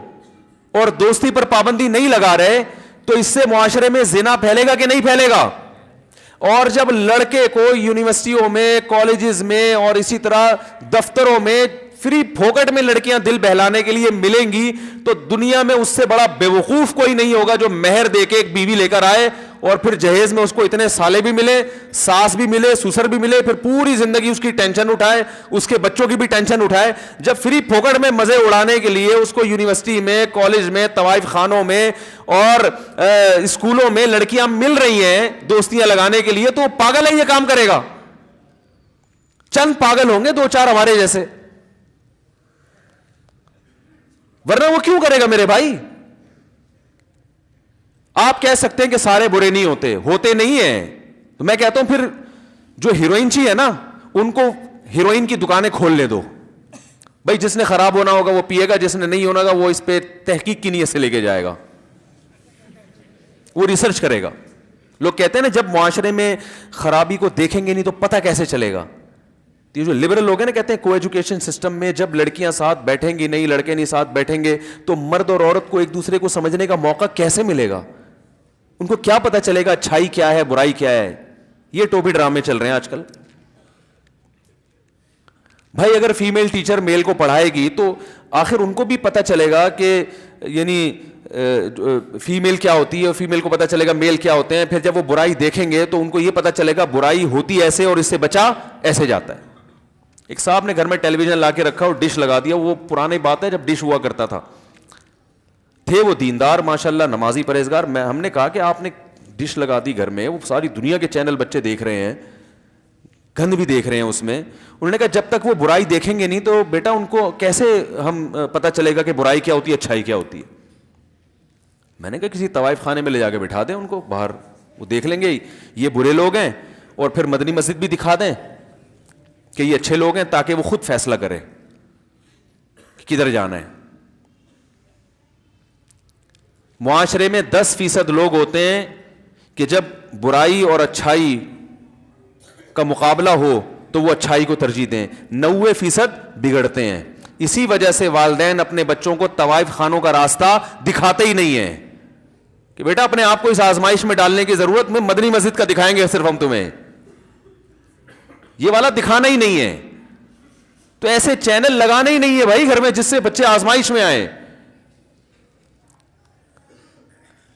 اور دوستی پر پابندی نہیں لگا رہے, تو اس سے معاشرے میں زنا پھیلے گا کہ نہیں پھیلے گا؟ اور جب لڑکے کو یونیورسٹیوں میں, کالجز میں اور اسی طرح دفتروں میں فری پھوکٹ میں لڑکیاں دل بہلانے کے لیے ملیں گی, تو دنیا میں اس سے بڑا بے وقوف کوئی نہیں ہوگا جو مہر دے کے ایک بیوی لے کر آئے اور پھر جہیز میں اس کو اتنے سالے بھی ملے, ساس بھی ملے, سسر بھی ملے, پھر پوری زندگی اس کی ٹینشن اٹھائے, اس کے بچوں کی بھی ٹینشن اٹھائے. جب فری پھوکٹ میں مزے اڑانے کے لیے اس کو یونیورسٹی میں, کالج میں, طوائف خانوں میں اور اسکولوں میں لڑکیاں مل رہی ہیں دوستیاں لگانے کے لیے, تو وہ پاگل ہے, یہ کام کرے گا. چند پاگل ہوں گے, دو چار ہمارے جیسے, ورنہ وہ کیوں کرے گا میرے بھائی؟ آپ کہہ سکتے ہیں کہ سارے برے نہیں ہوتے, ہوتے نہیں ہیں. تو میں کہتا ہوں پھر جو ہیروئن چی ہے نا, ان کو ہیروئن کی دکانیں کھولنے دو بھائی. جس نے خراب ہونا ہوگا وہ پیے گا, جس نے نہیں ہونا گا وہ اس پہ تحقیق کی نیت سے لے کے جائے گا, وہ ریسرچ کرے گا. لوگ کہتے ہیں نا جب معاشرے میں خرابی کو دیکھیں گے نہیں تو پتہ کیسے چلے گا. یہ جو لبرل لوگ ہیں نا, کہتے ہیں کو ایجوکیشن سسٹم میں جب لڑکیاں ساتھ بیٹھیں گی نہیں, لڑکے نہیں ساتھ بیٹھیں گے, تو مرد اور عورت کو ایک دوسرے کو سمجھنے کا موقع کیسے ملے گا؟ ان کو کیا پتہ چلے گا اچھائی کیا ہے, برائی کیا ہے؟ یہ ٹوپی ڈرامے چل رہے ہیں آج کل. بھائی اگر فیمیل ٹیچر میل کو پڑھائے گی تو آخر ان کو بھی پتہ چلے گا کہ یعنی فیمیل کیا ہوتی ہے, فیمیل کو پتہ چلے گا میل کیا ہوتے ہیں. پھر جب وہ برائی دیکھیں گے تو ان کو یہ پتہ چلے گا برائی ہوتی ایسے اور اس سے بچا ایسے جاتا ہے. ایک صاحب نے گھر میں ٹیلی ویژن لا کے رکھا اور ڈش لگا دیا. وہ پرانی بات ہے جب ڈش ہوا کرتا تھا, تھے وہ دیندار ماشاءاللہ, نمازی, پرہیزگار. ہم نے کہا کہ آپ نے ڈش لگا دی گھر میں, وہ ساری دنیا کے چینل بچے دیکھ رہے ہیں, گند بھی دیکھ رہے ہیں اس میں. انہوں نے کہا جب تک وہ برائی دیکھیں گے نہیں تو بیٹا ان کو کیسے ہم پتہ چلے گا کہ برائی کیا ہوتی ہے, اچھائی کیا ہوتی ہے. میں نے کہا کسی طوائف خانے میں لے جا کے بٹھا دیں ان کو باہر, وہ دیکھ لیں گے یہ برے لوگ ہیں, اور پھر مدنی مسجد بھی دکھا دیں کہ یہ اچھے لوگ ہیں, تاکہ وہ خود فیصلہ کرے کہ کدھر جانا ہے. معاشرے میں 10% لوگ ہوتے ہیں کہ جب برائی اور اچھائی کا مقابلہ ہو تو وہ اچھائی کو ترجیح دیں. 90% بگڑتے ہیں. اسی وجہ سے والدین اپنے بچوں کو طوائف خانوں کا راستہ دکھاتے ہی نہیں ہیں کہ بیٹا اپنے آپ کو اس آزمائش میں ڈالنے کی ضرورت میں, مدنی مسجد کا دکھائیں گے صرف ہم تمہیں, یہ والا دکھانا ہی نہیں ہے. تو ایسے چینل لگانا ہی نہیں ہے بھائی گھر میں جس سے بچے آزمائش میں آئیں.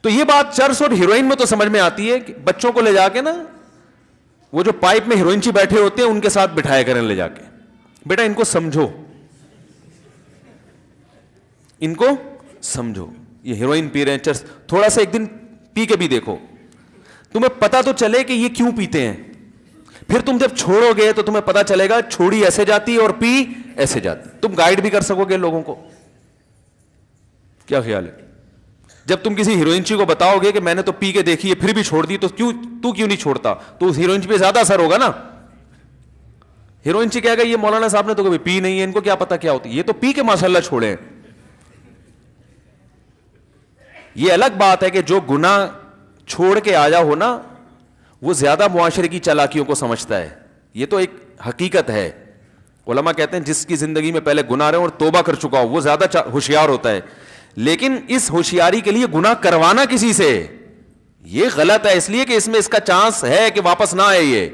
تو یہ بات چرس اور ہیروئن میں تو سمجھ میں آتی ہے کہ بچوں کو لے جا کے نا وہ جو پائپ میں ہیروئن چی بیٹھے ہوتے ہیں ان کے ساتھ بٹھایا کریں لے جا کے, بیٹا ان کو سمجھو, ان کو سمجھو, یہ ہیروئن پی رہے ہیں, چرس تھوڑا سا ایک دن پی کے بھی دیکھو, تمہیں پتا تو چلے کہ یہ کیوں پیتے ہیں. پھر تم جب چھوڑو گے تو تمہیں پتا چلے گا چھوڑی ایسے جاتی ہے اور پی ایسے جاتی. تم گائیڈ بھی کر سکو گے لوگوں کو. کیا خیال ہے؟ جب تم کسی ہیروئن چی کو بتاؤ گے کہ میں نے تو پی کے دیکھی ہے پھر بھی چھوڑ دی, تو کیوں نہیں چھوڑتا, تو اس ہیروئن چی پہ زیادہ اثر ہوگا نا. ہیروئن چی کہے گا یہ مولانا صاحب نے تو کبھی پی نہیں ہے, ان کو کیا پتا کیا ہوتی ہے, یہ تو پی کے ماشاءاللہ چھوڑے. یہ الگ بات ہے کہ جو گناہ چھوڑ کے آیا ہو نا وہ زیادہ معاشرے کی چالاکیوں کو سمجھتا ہے. یہ تو ایک حقیقت ہے. علماء کہتے ہیں جس کی زندگی میں پہلے گناہ رہے اور توبہ کر چکا ہو وہ زیادہ ہوشیار ہوتا ہے. لیکن اس ہوشیاری کے لیے گناہ کروانا کسی سے یہ غلط ہے, اس لیے کہ اس میں اس کا چانس ہے کہ واپس نہ آئے. یہ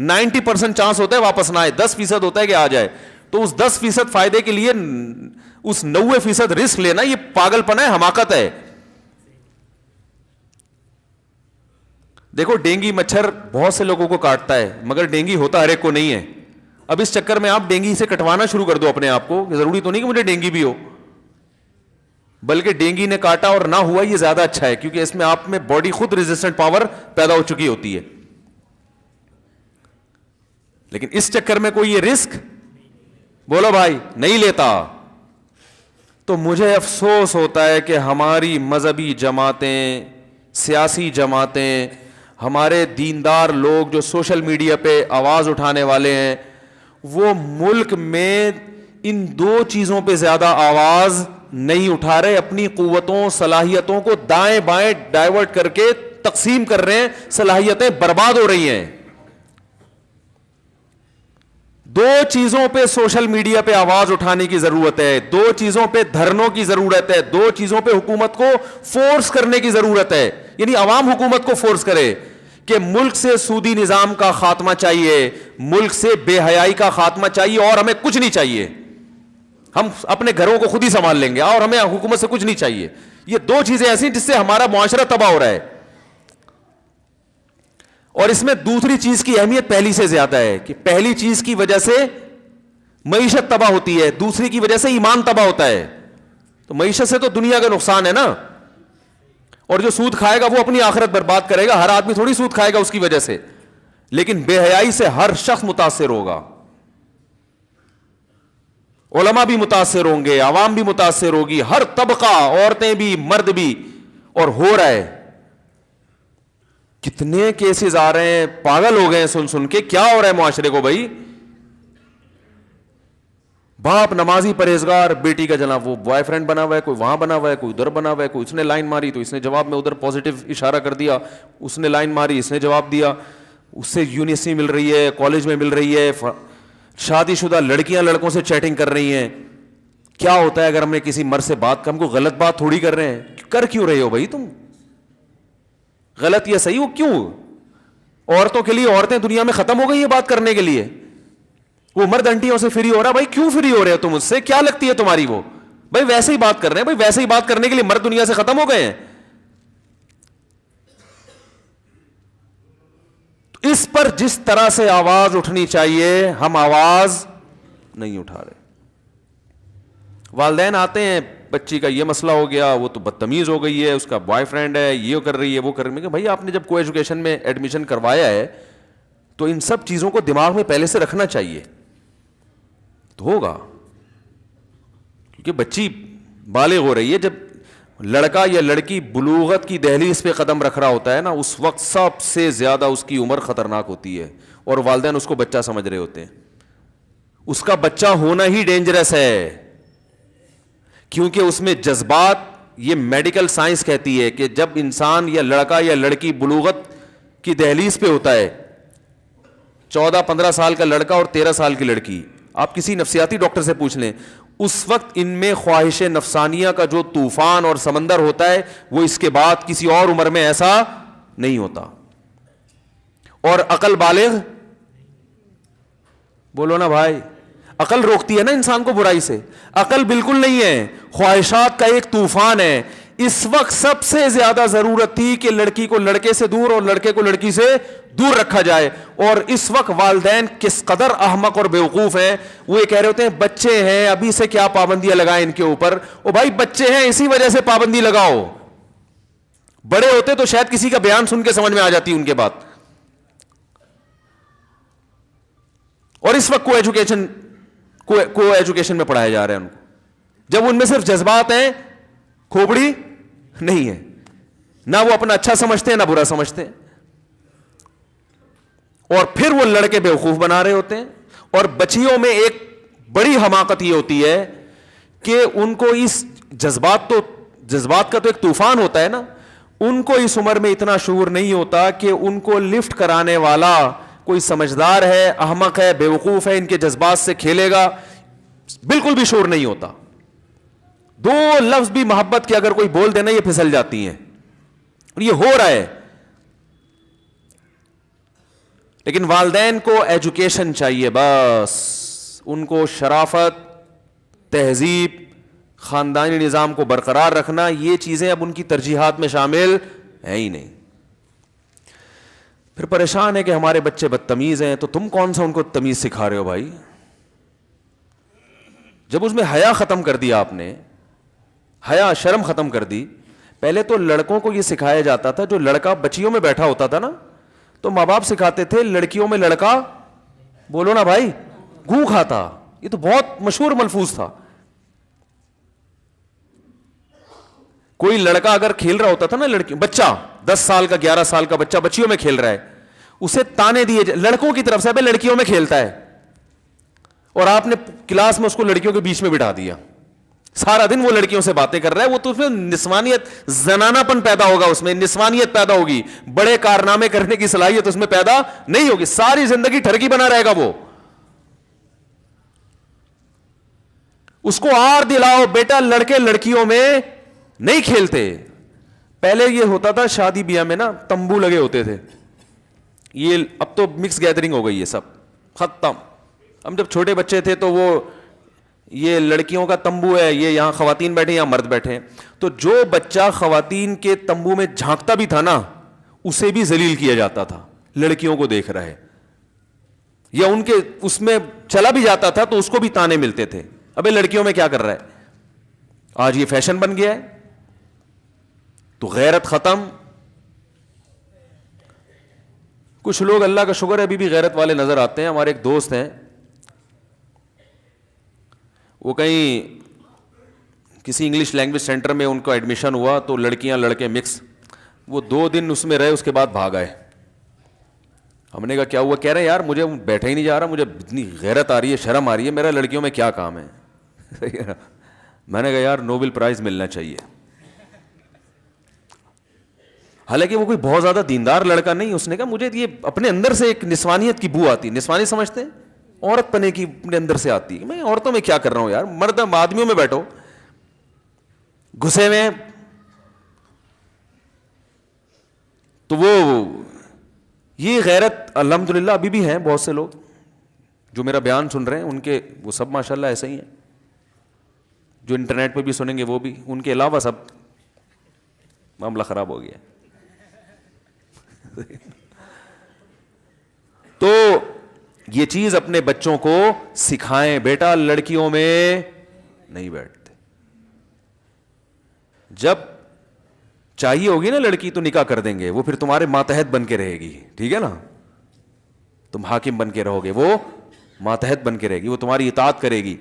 90% چانس ہوتا ہے واپس نہ آئے, 10% ہوتا ہے کہ آ جائے. تو اس 10% فائدے کے لیے اس 90% رسک لینا یہ پاگل پن ہے, حماقت ہے. دیکھو ڈینگی مچھر بہت سے لوگوں کو کاٹتا ہے مگر ڈینگی ہوتا ہر ایک کو نہیں ہے. اب اس چکر میں آپ ڈینگی سے کٹوانا شروع کر دو اپنے آپ کو, کہ ضروری تو نہیں کہ مجھے ڈینگی بھی ہو. بلکہ ڈینگی نے کاٹا اور نہ ہوا یہ زیادہ اچھا ہے, کیونکہ اس میں آپ میں باڈی خود ریزسٹنٹ پاور پیدا ہو چکی ہوتی ہے. لیکن اس چکر میں کوئی یہ رسک بولو بھائی نہیں لیتا. تو مجھے افسوس ہوتا ہے کہ ہماری مذہبی جماعتیں, سیاسی جماعتیں, ہمارے دیندار لوگ جو سوشل میڈیا پہ آواز اٹھانے والے ہیں, وہ ملک میں ان دو چیزوں پہ زیادہ آواز نہیں اٹھا رہے. اپنی قوتوں صلاحیتوں کو دائیں بائیں ڈائیورٹ کر کے تقسیم کر رہے ہیں, صلاحیتیں برباد ہو رہی ہیں. دو چیزوں پہ سوشل میڈیا پہ آواز اٹھانے کی ضرورت ہے, دو چیزوں پہ دھرنوں کی ضرورت ہے, دو چیزوں پہ حکومت کو فورس کرنے کی ضرورت ہے. یعنی عوام حکومت کو فورس کرے کہ ملک سے سودی نظام کا خاتمہ چاہیے, ملک سے بے حیائی کا خاتمہ چاہیے, اور ہمیں کچھ نہیں چاہیے, ہم اپنے گھروں کو خود ہی سنبھال لیں گے, اور ہمیں حکومت سے کچھ نہیں چاہیے. یہ دو چیزیں ایسی جس سے ہمارا معاشرہ تباہ ہو رہا ہے. اور اس میں دوسری چیز کی اہمیت پہلی سے زیادہ ہے, کہ پہلی چیز کی وجہ سے معیشت تباہ ہوتی ہے, دوسری کی وجہ سے ایمان تباہ ہوتا ہے. تو معیشت سے تو دنیا کا نقصان ہے نا, اور جو سود کھائے گا وہ اپنی آخرت برباد کرے گا. ہر آدمی تھوڑی سود کھائے گا اس کی وجہ سے, لیکن بے حیائی سے ہر شخص متاثر ہوگا. علماء بھی متاثر ہوں گے, عوام بھی متاثر ہوگی, ہر طبقہ, عورتیں بھی مرد بھی. اور ہو رہا ہے, کتنے کیسز آ رہے ہیں, پاگل ہو گئے ہیں سن سن کے. کیا ہو رہا ہے معاشرے کو بھائی؟ باپ نمازی پرہیزگار, بیٹی کا جناب وہ بوائے فرینڈ بنا ہوا ہے, کوئی وہاں بنا ہوا ہے, کوئی ادھر بنا ہوا ہے, کوئی اس نے لائن ماری تو اس نے جواب میں ادھر پازیٹیو اشارہ کر دیا, اس نے لائن ماری اس نے جواب دیا, اس سے یونیورسٹی مل رہی ہے, کالج میں مل رہی ہے, شادی شدہ لڑکیاں لڑکوں سے چیٹنگ کر رہی ہیں. کیا ہوتا ہے اگر ہم نے کسی مرد سے بات, ہم کو غلط بات تھوڑی کر رہے ہیں, کر کیوں رہے ہو بھائی تم؟ غلط یا صحیح ہو کیوں؟ عورتوں کے لیے عورتیں دنیا میں ختم ہو گئی ہیں بات کرنے کے لیے. وہ مرد انٹیوں سے فری ہو رہا, بھائی کیوں فری ہو رہے ہو تم اس سے؟ کیا لگتی ہے تمہاری وہ؟ بھائی ویسے ہی بات کر رہے ہیں, بھائی ویسے ہی بات کرنے کے لیے مرد دنیا سے ختم ہو گئے ہیں. اس پر جس طرح سے آواز اٹھنی چاہیے ہم آواز نہیں اٹھا رہے. والدین آتے ہیں, بچی کا یہ مسئلہ ہو گیا, وہ تو بدتمیز ہو گئی ہے, اس کا بوائے فرینڈ ہے, یہ کر رہی ہے, وہ کر رہی ہے. بھائی آپ نے جب کو ایجوکیشن میں ایڈمیشن کروایا ہے تو ان سب چیزوں کو دماغ میں پہلے سے رکھنا چاہیے تو ہوگا. کیونکہ بچی بالغ ہو رہی ہے, جب لڑکا یا لڑکی بلوغت کی دہلیز پہ قدم رکھ رہا ہوتا ہے نا, اس وقت سب سے زیادہ اس کی عمر خطرناک ہوتی ہے, اور والدین اس کو بچہ سمجھ رہے ہوتے ہیں. اس کا بچہ ہونا ہی ڈینجرس ہے, کیونکہ اس میں جذبات, یہ میڈیکل سائنس کہتی ہے کہ جب انسان یا لڑکا یا لڑکی بلوغت کی دہلیز پہ ہوتا ہے, 14-15 سال کا لڑکا اور 13 سال کی لڑکی, آپ کسی نفسیاتی ڈاکٹر سے پوچھ لیں, اس وقت ان میں خواہش نفسانیہ کا جو طوفان اور سمندر ہوتا ہے وہ اس کے بعد کسی اور عمر میں ایسا نہیں ہوتا. اور عقل بالغ, بولو نا بھائی, عقل روکتی ہے نا انسان کو برائی سے, عقل بالکل نہیں ہے, خواہشات کا ایک طوفان ہے. اس وقت سب سے زیادہ ضرورت تھی کہ لڑکی کو لڑکے سے دور اور لڑکے کو لڑکی سے دور رکھا جائے, اور اس وقت والدین کس قدر احمق اور بیوقوف ہیں. وہ یہ کہہ رہے ہوتے ہیں بچے ہیں ابھی سے کیا پابندیاں لگائیں ان کے اوپر. او بھائی بچے ہیں اسی وجہ سے پابندی لگاؤ, بڑے ہوتے تو شاید کسی کا بیان سن کے سمجھ میں آ جاتی ان کے بات. اور اس وقت کو ایجوکیشن میں پڑھایا جا رہا ہے ان کو, جب ان میں صرف جذبات ہیں, کھوپڑی نہیں ہے, نہ وہ اپنا اچھا سمجھتے ہیں نہ برا سمجھتے ہیں. اور پھر وہ لڑکے بیوقوف بنا رہے ہوتے ہیں. اور بچیوں میں ایک بڑی حماقت یہ ہوتی ہے کہ ان کو اس جذبات کا تو ایک طوفان ہوتا ہے نا, ان کو اس عمر میں اتنا شعور نہیں ہوتا کہ ان کو لفٹ کرانے والا کوئی سمجھدار ہے, احمق ہے, بیوقوف ہے, ان کے جذبات سے کھیلے گا, بالکل بھی شعور نہیں ہوتا. دو لفظ بھی محبت کے اگر کوئی بول دینا یہ پھسل جاتی ہیں, اور یہ ہو رہا ہے. لیکن والدین کو ایجوکیشن چاہیے, بس ان کو شرافت, تہذیب, خاندانی نظام کو برقرار رکھنا, یہ چیزیں اب ان کی ترجیحات میں شامل ہیں ہی نہیں. پھر پریشان ہے کہ ہمارے بچے بدتمیز ہیں, تو تم کون سا ان کو تمیز سکھا رہے ہو بھائی؟ جب اس میں حیا ختم کر دیا آپ نے, حیا شرم ختم کر دی. پہلے تو لڑکوں کو یہ سکھایا جاتا تھا, جو لڑکا بچیوں میں بیٹھا ہوتا تھا نا, تو ماں باپ سکھاتے تھے لڑکیوں میں لڑکا, بولو نا بھائی, گوں کھاتا. یہ تو بہت مشہور ملفوظ تھا. کوئی لڑکا اگر کھیل رہا ہوتا تھا نا, لڑکی بچہ 10 سال کا 11 سال کا بچہ بچیوں میں کھیل رہا ہے, اسے تانے دیے لڑکوں کی طرف سے, بھائی لڑکیوں میں کھیلتا ہے, اور آپ نے کلاس میں اس کو لڑکیوں کے بیچ میں بٹھا دیا, سارا دن وہ لڑکیوں سے باتیں کر رہا ہے. وہ تو اس میں نسوانیت, زنانہ پن پیدا ہوگا, اس میں نسوانیت پیدا ہوگی, بڑے کارنامے کرنے کی صلاحیت اس میں پیدا نہیں ہوگی, ساری زندگی ٹھرکی بنا رہے گا وہ. اس کو آر دلاؤ بیٹا لڑکے لڑکیوں میں نہیں کھیلتے. پہلے یہ ہوتا تھا شادی بیاہ میں نا, تمبو لگے ہوتے تھے. یہ اب تو مکس گیدرنگ ہو گئی ہے, سب ختم. ہم جب چھوٹے بچے تھے تو وہ یہ لڑکیوں کا تمبو ہے, یہ یہاں خواتین بیٹھے یہاں مرد بیٹھے, تو جو بچہ خواتین کے تمبو میں جھانکتا بھی تھا نا, اسے بھی ذلیل کیا جاتا تھا, لڑکیوں کو دیکھ رہا ہے, یا ان کے اس میں چلا بھی جاتا تھا تو اس کو بھی تانے ملتے تھے, ابے لڑکیوں میں کیا کر رہا ہے. آج یہ فیشن بن گیا ہے, تو غیرت ختم. کچھ لوگ اللہ کا شکر ہے ابھی بھی غیرت والے نظر آتے ہیں. ہمارے ایک دوست ہیں, وہ کہیں کسی انگلش لینگویج سینٹر میں ان کا ایڈمیشن ہوا, تو لڑکیاں لڑکے مکس, وہ 2 دن اس میں رہے, اس کے بعد بھاگ آئے. ہم نے کہا کیا ہوا؟ کہہ رہے یار مجھے بیٹھا ہی نہیں جا رہا, مجھے اتنی غیرت آ رہی ہے, شرم آ رہی ہے, میرا لڑکیوں میں کیا کام ہے. میں نے کہا یار نوبل پرائز ملنا چاہیے. حالانکہ وہ کوئی بہت زیادہ دیندار لڑکا نہیں, اس نے کہا مجھے یہ اپنے اندر سے ایک نسوانیت کی بو آتی. نسوانی سمجھتے ہیں عورت پنے کی, اپنے اندر سے آتی. میں عورتوں میں کیا کر رہا ہوں یار, مرد آدمیوں میں بیٹھو گھسے میں. تو وہ یہ غیرت الحمدللہ ابھی بھی ہیں بہت سے لوگ جو میرا بیان سن رہے ہیں, ان کے وہ سب ماشاءاللہ ایسے ہی ہیں. جو انٹرنیٹ پہ بھی سنیں گے وہ بھی, ان کے علاوہ سب معاملہ خراب ہو گیا. تو یہ چیز اپنے بچوں کو سکھائیں, بیٹا لڑکیوں میں نہیں بیٹھتے. جب چاہیے ہوگی نا لڑکی تو نکاح کر دیں گے, وہ پھر تمہارے ماتحت بن کے رہے گی, ٹھیک ہے نا. تم حاکم بن کے رہو گے, وہ ماتحت بن کے رہے گی, وہ تمہاری اطاعت کرے گی.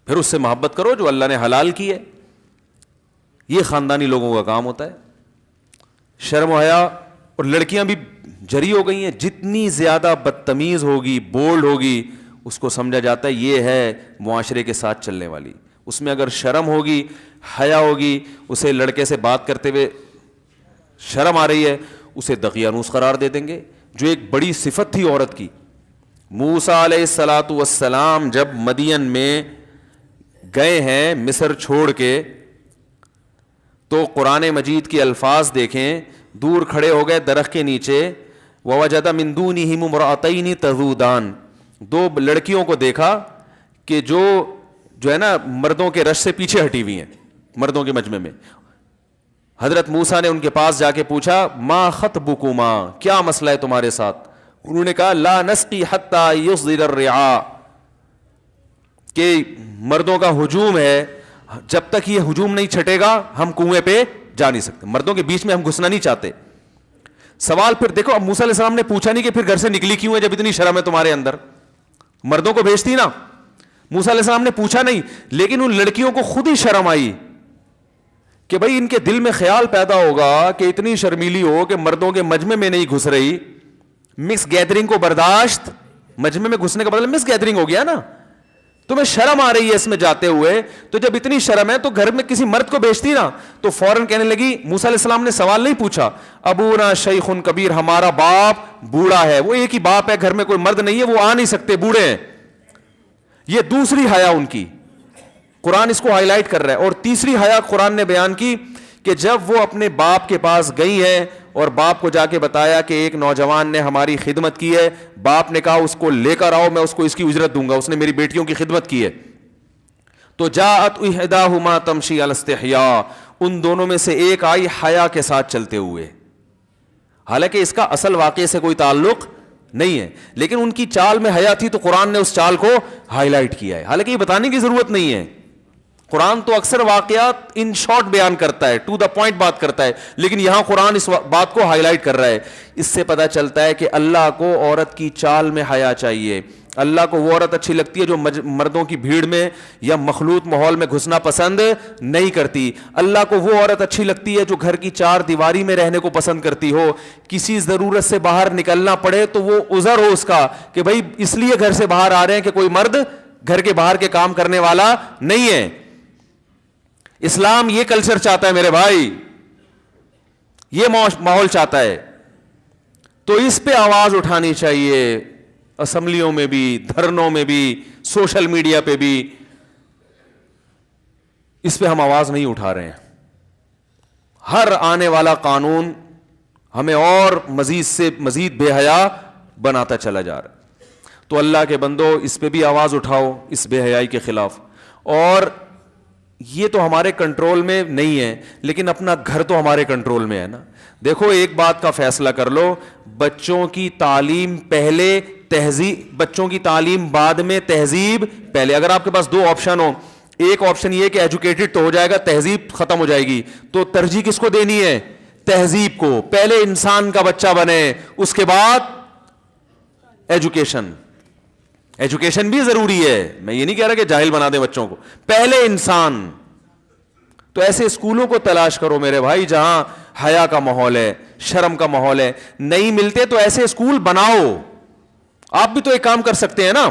پھر اس سے محبت کرو جو اللہ نے حلال کی ہے. یہ خاندانی لوگوں کا کام ہوتا ہے. شرم و حیا, اور لڑکیاں بھی جری ہو گئی ہیں, جتنی زیادہ بدتمیز ہوگی, بولڈ ہوگی, اس کو سمجھا جاتا ہے یہ ہے معاشرے کے ساتھ چلنے والی. اس میں اگر شرم ہوگی, حیا ہوگی, اسے لڑکے سے بات کرتے ہوئے شرم آ رہی ہے, اسے دقیانوس قرار دے دیں گے, جو ایک بڑی صفت تھی عورت کی. موسیٰ علیہ الصلاۃ والسلام جب مدین میں گئے ہیں مصر چھوڑ کے, تو قرآن مجید کے الفاظ دیکھیں, دور کھڑے ہو گئے درخت کے نیچے, وَوَجَدَ مِن دُونِهِمُ امْرَأَتَيْنِ تَذُودَانِ, 2 لڑکیوں کو دیکھا کہ جو ہے نا مردوں کے رش سے پیچھے ہٹی ہوئی ہیں, مردوں کے مجمع میں. حضرت موسیٰ نے ان کے پاس جا کے پوچھا ما خطبکما, کیا مسئلہ ہے تمہارے ساتھ؟ انہوں نے کہا لا نسقی حتی یصدر الرعاء, کہ مردوں کا ہجوم ہے, جب تک یہ ہجوم نہیں چھٹے گا ہم کنویں پہ جا نہیں سکتے, مردوں کے بیچ میں ہم گھسنا نہیں چاہتے. سوال پھر دیکھو, اب موسیٰ علیہ السلام نے پوچھا نہیں کہ پھر گھر سے نکلی کیوں ہے جب اتنی شرم ہے تمہارے اندر, مردوں کو بھیجتی نا. موسیٰ علیہ السلام نے پوچھا نہیں, لیکن ان لڑکیوں کو خود ہی شرم آئی کہ بھائی ان کے دل میں خیال پیدا ہوگا کہ اتنی شرمیلی ہو کہ مردوں کے مجمع میں نہیں گھس رہی. مکس گیدرنگ کو برداشت, مجمع میں گھسنے کا مطلب مکس گیدرنگ ہو گیا نا, تمہیں شرم آ رہی ہے اس میں جاتے ہوئے, تو جب اتنی شرم ہے تو گھر میں کسی مرد کو بیچتی نا. تو فوراً کہنے لگی, موسیٰ علیہ السلام نے سوال نہیں پوچھا, ابونا شیخ کبیر, ہمارا باپ بوڑھا ہے, وہ ایک ہی باپ ہے, گھر میں کوئی مرد نہیں ہے, وہ آ نہیں سکتے, بوڑھے ہیں. یہ دوسری حیا ان کی, قرآن اس کو ہائی لائٹ کر رہا ہے. اور تیسری حیا قرآن نے بیان کی کہ جب وہ اپنے باپ کے پاس گئی ہیں اور باپ کو جا کے بتایا کہ ایک نوجوان نے ہماری خدمت کی ہے, باپ نے کہا اس کو لے کر آؤ, میں اس کو اس کی اجرت دوں گا, اس نے میری بیٹیوں کی خدمت کی ہے. تو جاءت احداہما تمشی علی استحیاء, ان دونوں میں سے ایک آئی حیا کے ساتھ چلتے ہوئے. حالانکہ اس کا اصل واقعے سے کوئی تعلق نہیں ہے, لیکن ان کی چال میں حیا تھی تو قرآن نے اس چال کو ہائی لائٹ کیا ہے. حالانکہ یہ بتانے کی ضرورت نہیں ہے, قرآن تو اکثر واقعات ان شارٹ بیان کرتا ہے, ٹو دا پوائنٹ بات کرتا ہے, لیکن یہاں قرآن اس بات کو ہائی لائٹ کر رہا ہے. اس سے پتہ چلتا ہے کہ اللہ کو عورت کی چال میں حیا چاہیے. اللہ کو وہ عورت اچھی لگتی ہے جو مردوں کی بھیڑ میں یا مخلوط ماحول میں گھسنا پسند نہیں کرتی. اللہ کو وہ عورت اچھی لگتی ہے جو گھر کی چار دیواری میں رہنے کو پسند کرتی ہو. کسی ضرورت سے باہر نکلنا پڑے تو وہ عذر ہو اس کا کہ بھائی اس لیے گھر سے باہر آ رہے ہیں کہ کوئی مرد گھر کے باہر کے کام کرنے والا نہیں ہے. اسلام یہ کلچر چاہتا ہے میرے بھائی, یہ ماحول چاہتا ہے. تو اس پہ آواز اٹھانی چاہیے, اسمبلیوں میں بھی, دھرنوں میں بھی, سوشل میڈیا پہ بھی. اس پہ ہم آواز نہیں اٹھا رہے ہیں. ہر آنے والا قانون ہمیں اور مزید سے مزید بے حیا بناتا چلا جا رہا ہے. تو اللہ کے بندو اس پہ بھی آواز اٹھاؤ, اس بے حیائی کے خلاف. اور یہ تو ہمارے کنٹرول میں نہیں ہے, لیکن اپنا گھر تو ہمارے کنٹرول میں ہے نا. دیکھو ایک بات کا فیصلہ کر لو, بچوں کی تعلیم پہلے, تہذیب, بچوں کی تعلیم بعد میں, تہذیب پہلے. اگر آپ کے پاس دو آپشن ہو, ایک آپشن یہ کہ ایجوکیٹڈ تو ہو جائے گا, تہذیب ختم ہو جائے گی, تو ترجیح کس کو دینی ہے؟ تہذیب کو. پہلے انسان کا بچہ بنے, اس کے بعد ایجوکیشن. ایجوکیشن بھی ضروری ہے, میں یہ نہیں کہہ رہا کہ جاہل بنا دیں بچوں کو, پہلے انسان. تو ایسے اسکولوں کو تلاش کرو میرے بھائی جہاں حیا کا ماحول ہے, شرم کا ماحول ہے. نہیں ملتے تو ایسے اسکول بناؤ. آپ بھی تو ایک کام کر سکتے ہیں نا.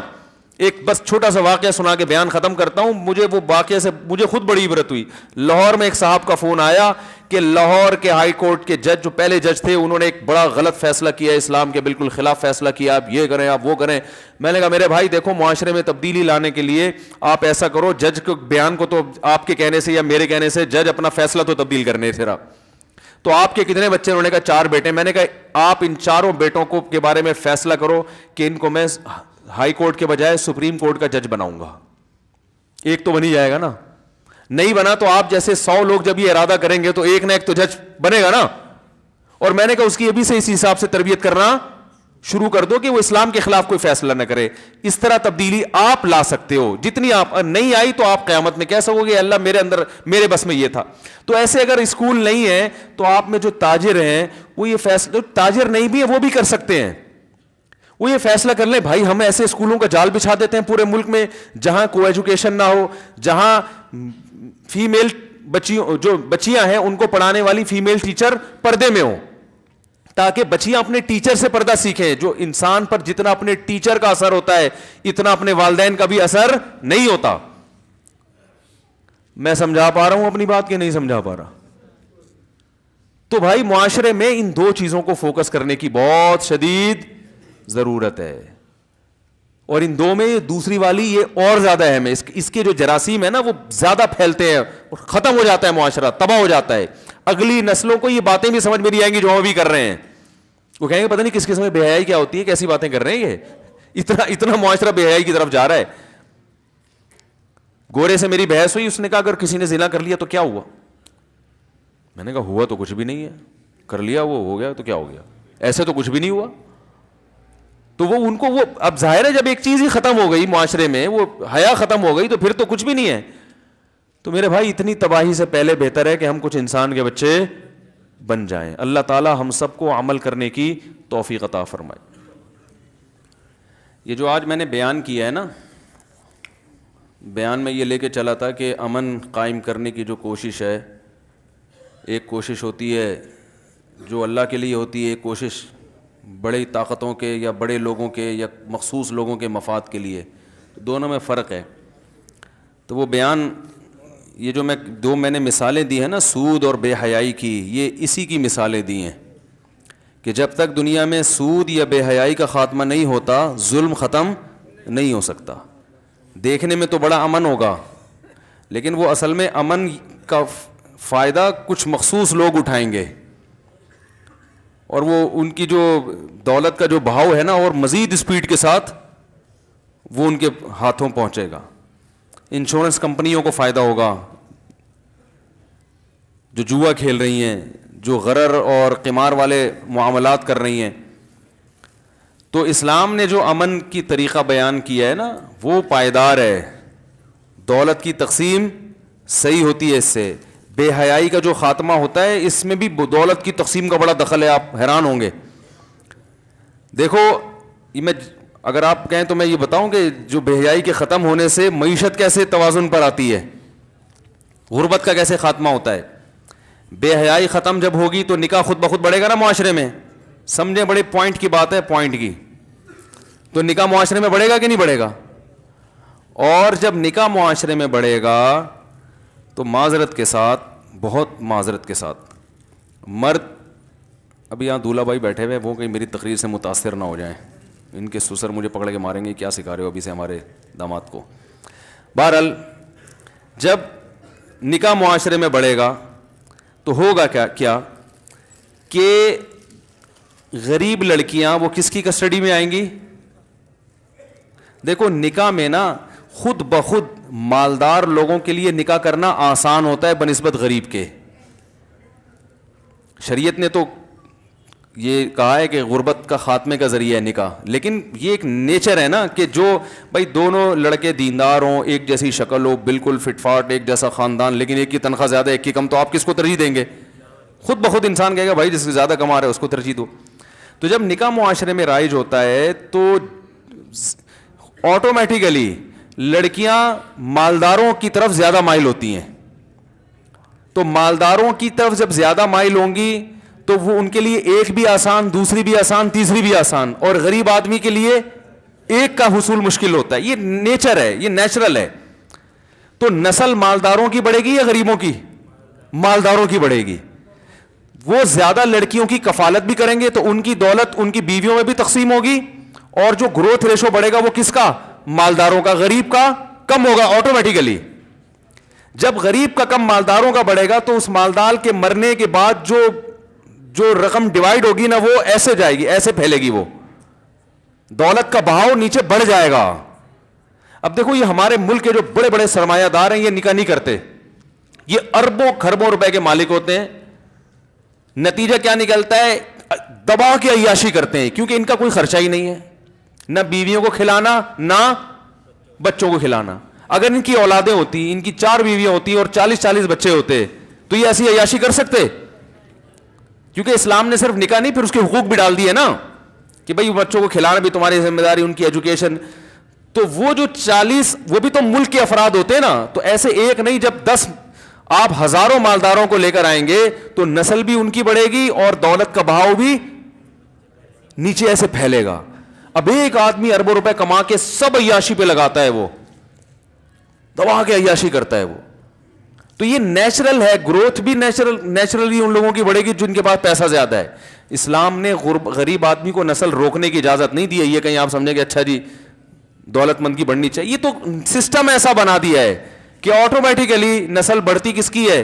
ایک بس چھوٹا سا واقعہ سنا کے بیان ختم کرتا ہوں. مجھے وہ واقعے سے مجھے خود بڑی عبرت ہوئی. لاہور میں ایک صاحب کا فون آیا کہ لاہور کے ہائی کورٹ کے جج, جو پہلے جج تھے, انہوں نے ایک بڑا غلط فیصلہ کیا, اسلام کے بالکل خلاف فیصلہ کیا, آپ یہ کریں آپ وہ کریں. میں نے کہا میرے بھائی دیکھو, معاشرے میں تبدیلی لانے کے لیے آپ ایسا کرو, جج کے بیان کو تو آپ کے کہنے سے یا میرے کہنے سے جج اپنا فیصلہ تو تبدیل کرنے تھے. تو آپ کے کتنے بچے؟ انہوں نے کہا 4 بیٹے. میں نے کہا آپ ان 4 بیٹوں کو کے بارے میں فیصلہ کرو کہ ان کو میں ہائی کورٹ کے بجائے سپریم کورٹ کا جج بناؤں گا. ایک تو بنی جائے گا نا. نہیں بنا تو آپ جیسے 100 لوگ جب یہ ارادہ کریں گے تو ایک نہ ایک تو جج بنے گا نا. اور میں نے کہا اس کی ابھی سے اسی حساب سے تربیت کرنا شروع کر دو کہ وہ اسلام کے خلاف کوئی فیصلہ نہ کرے. اس طرح تبدیلی آپ لا سکتے ہو. جتنی آپ نہیں آئی تو آپ قیامت میں کہہ سکو گے اللہ میرے اندر, میرے بس میں یہ تھا. تو ایسے اگر اسکول نہیں ہے تو آپ میں جو تاجر ہیں وہ یہ فیصلہ, تاجر نہیں بھی ہے وہ بھی کر سکتے ہیں, وہ یہ فیصلہ کر لیں بھائی ہم ایسے اسکولوں کا جال بچھا دیتے ہیں پورے ملک میں جہاں کو ایجوکیشن نہ ہو, جہاں فیمیل بچیوں, جو بچیاں ہیں ان کو پڑھانے والی فیمیل ٹیچر پردے میں ہو, تاکہ بچیاں اپنے ٹیچر سے پردہ سیکھیں. جو انسان پر جتنا اپنے ٹیچر کا اثر ہوتا ہے اتنا اپنے والدین کا بھی اثر نہیں ہوتا. میں سمجھا پا رہا ہوں اپنی بات کہ نہیں سمجھا پا رہا؟ تو بھائی معاشرے میں ان 2 چیزوں کو فوکس کرنے کی بہت شدید ضرورت ہے. اور ان 2 میں دوسری والی یہ اور زیادہ اہم ہے. اس کے جو جراثیم ہے نا وہ زیادہ پھیلتے ہیں, ختم ہو جاتا ہے معاشرہ, تباہ ہو جاتا ہے. اگلی نسلوں کو یہ باتیں بھی سمجھ میں نہیں آئیں گی جو ہم ابھی کر رہے ہیں. وہ کہیں گے پتہ نہیں کس قسم میں بے حیائی کیا ہوتی ہے, کیسی باتیں کر رہے ہیں یہ, اتنا معاشرہ بے حیائی کی طرف جا رہا ہے. گورے سے میری بحث ہوئی, اس نے کہا اگر کسی نے زنا کر لیا تو کیا ہوا؟ میں نے کہا ہوا تو کچھ بھی نہیں ہے, کر لیا وہ ہو گیا تو کیا ہو گیا, ایسے تو کچھ بھی نہیں ہوا. تو وہ ان کو وہ اب ظاہر ہے جب ایک چیز ہی ختم ہو گئی معاشرے میں, وہ حیا ختم ہو گئی تو پھر تو کچھ بھی نہیں ہے. تو میرے بھائی اتنی تباہی سے پہلے بہتر ہے کہ ہم کچھ انسان کے بچے بن جائیں. اللہ تعالی ہم سب کو عمل کرنے کی توفیق عطا فرمائے. یہ جو آج میں نے بیان کیا ہے نا, بیان میں یہ لے کے چلا تھا کہ امن قائم کرنے کی جو کوشش ہے, ایک کوشش ہوتی ہے جو اللہ کے لیے ہوتی ہے, ایک کوشش بڑی طاقتوں کے یا بڑے لوگوں کے یا مخصوص لوگوں کے مفاد کے لیے. دونوں میں فرق ہے. تو وہ بیان, یہ جو میں نے مثالیں دی ہیں نا سود اور بے حیائی کی, یہ اسی کی مثالیں دی ہیں کہ جب تک دنیا میں سود یا بے حیائی کا خاتمہ نہیں ہوتا ظلم ختم نہیں ہو سکتا. دیکھنے میں تو بڑا امن ہوگا لیکن وہ اصل میں امن کا فائدہ کچھ مخصوص لوگ اٹھائیں گے, اور وہ ان کی جو دولت کا جو بہاؤ ہے نا اور مزید اسپیڈ کے ساتھ وہ ان کے ہاتھوں پہنچے گا. انشورنس کمپنیوں کو فائدہ ہوگا جو جوا کھیل رہی ہیں, جو غرر اور قمار والے معاملات کر رہی ہیں. تو اسلام نے جو امن کی طریقہ بیان کیا ہے نا وہ پائیدار ہے, دولت کی تقسیم صحیح ہوتی ہے اس سے. بے حیائی کا جو خاتمہ ہوتا ہے اس میں بھی دولت کی تقسیم کا بڑا دخل ہے, آپ حیران ہوں گے. دیکھو یہ میں اگر آپ کہیں تو میں یہ بتاؤں کہ جو بے حیائی کے ختم ہونے سے معیشت کیسے توازن پر آتی ہے, غربت کا کیسے خاتمہ ہوتا ہے. بے حیائی ختم جب ہوگی تو نکاح خود بخود بڑھے گا نا معاشرے میں. سمجھیں, بڑے پوائنٹ کی بات ہے, پوائنٹ کی. تو نکاح معاشرے میں بڑھے گا کہ نہیں بڑھے گا؟ اور جب نکاح معاشرے میں بڑھے گا تو معذرت کے ساتھ, بہت معذرت کے ساتھ, مرد, ابھی یہاں دولہا بھائی بیٹھے ہوئے, وہ کہیں میری تقریر سے متاثر نہ ہو جائیں, ان کے سسر مجھے پکڑ کے ماریں گے, کیا سکھا رہے ہو ابھی سے ہمارے داماد کو. بہرحال جب نکاح معاشرے میں بڑھے گا تو ہوگا کیا کہ غریب لڑکیاں وہ کس کی کسٹڈی میں آئیں گی؟ دیکھو نکاح میں نا خود بخود مالدار لوگوں کے لیے نکاح کرنا آسان ہوتا ہے بنسبت غریب کے. شریعت نے تو یہ کہا ہے کہ غربت کا خاتمے کا ذریعہ ہے نکاح, لیکن یہ ایک نیچر ہے نا کہ جو بھائی دونوں لڑکے دیندار ہوں, ایک جیسی شکل ہو, بالکل فٹ فاٹ, ایک جیسا خاندان, لیکن ایک کی تنخواہ زیادہ ایک کی کم, تو آپ کس کو ترجیح دیں گے؟ خود بخود انسان کہے گا بھائی جس سے زیادہ کما رہا ہے اس کو ترجیح دو. تو جب نکاح معاشرے میں رائج ہوتا ہے تو آٹومیٹیکلی لڑکیاں مالداروں کی طرف زیادہ مائل ہوتی ہیں. تو مالداروں کی طرف جب زیادہ مائل ہوں گی تو وہ ان کے لیے ایک بھی آسان, دوسری بھی آسان, تیسری بھی آسان, اور غریب آدمی کے لیے ایک کا حصول مشکل ہوتا ہے. یہ نیچر ہے, یہ نیچرل ہے. تو نسل مالداروں کی بڑھے گی یا غریبوں کی؟ مالداروں کی بڑھے گی. وہ زیادہ لڑکیوں کی کفالت بھی کریں گے تو ان کی دولت ان کی بیویوں میں بھی تقسیم ہوگی, اور جو گروتھ ریشو بڑھے گا وہ کس کا؟ مالداروں کا. غریب کا کم ہوگا آٹومیٹیکلی. جب غریب کا کم مالداروں کا بڑھے گا تو اس مالدار کے مرنے کے بعد جو رقم ڈیوائیڈ ہوگی نا وہ ایسے جائے گی, ایسے پھیلے گی, وہ دولت کا بہاؤ نیچے بڑھ جائے گا. اب دیکھو یہ ہمارے ملک کے جو بڑے بڑے سرمایہ دار ہیں یہ نکاح نہیں کرتے, یہ اربوں کھربوں روپے کے مالک ہوتے ہیں. نتیجہ کیا نکلتا ہے؟ دبا کے عیاشی کرتے ہیں, کیونکہ ان کا کوئی خرچہ ہی نہیں ہے, نہ بیویوں کو کھلانا نہ بچوں کو کھلانا. اگر ان کی اولادیں ہوتی, ان کی 4 بیویاں ہوتی اور 40 بچے ہوتے تو یہ ایسی عیاشی کر سکتے؟ کیونکہ اسلام نے صرف نکاح نہیں پھر اس کے حقوق بھی ڈال دیے نا کہ بھائی بچوں کو کھلانا بھی تمہاری ذمہ داری, ان کی ایجوکیشن. تو وہ جو 40 وہ بھی تو ملک کے افراد ہوتے ہیں نا, تو ایسے ایک نہیں, جب 10 آپ ہزاروں مالداروں کو لے کر آئیں گے تو نسل بھی ان کی بڑھے گی اور دولت کا بہاؤ بھی نیچے ایسے پھیلے گا. اب ایک آدمی اربوں روپے کما کے سب عیاشی پہ لگاتا ہے, وہ دبا کے عیاشی کرتا ہے وہ. تو یہ نیچرل ہے, گروتھ بھی نیچرلی ان لوگوں کی بڑھے گی جن کے پاس پیسہ زیادہ ہے. اسلام نے غریب آدمی کو نسل روکنے کی اجازت نہیں دی ہے. یہ کہیں آپ سمجھیں کہ اچھا جی دولت مند کی بڑھنی چاہیے, یہ تو سسٹم ایسا بنا دیا ہے کہ آٹومیٹیکلی نسل بڑھتی کس کی ہے؟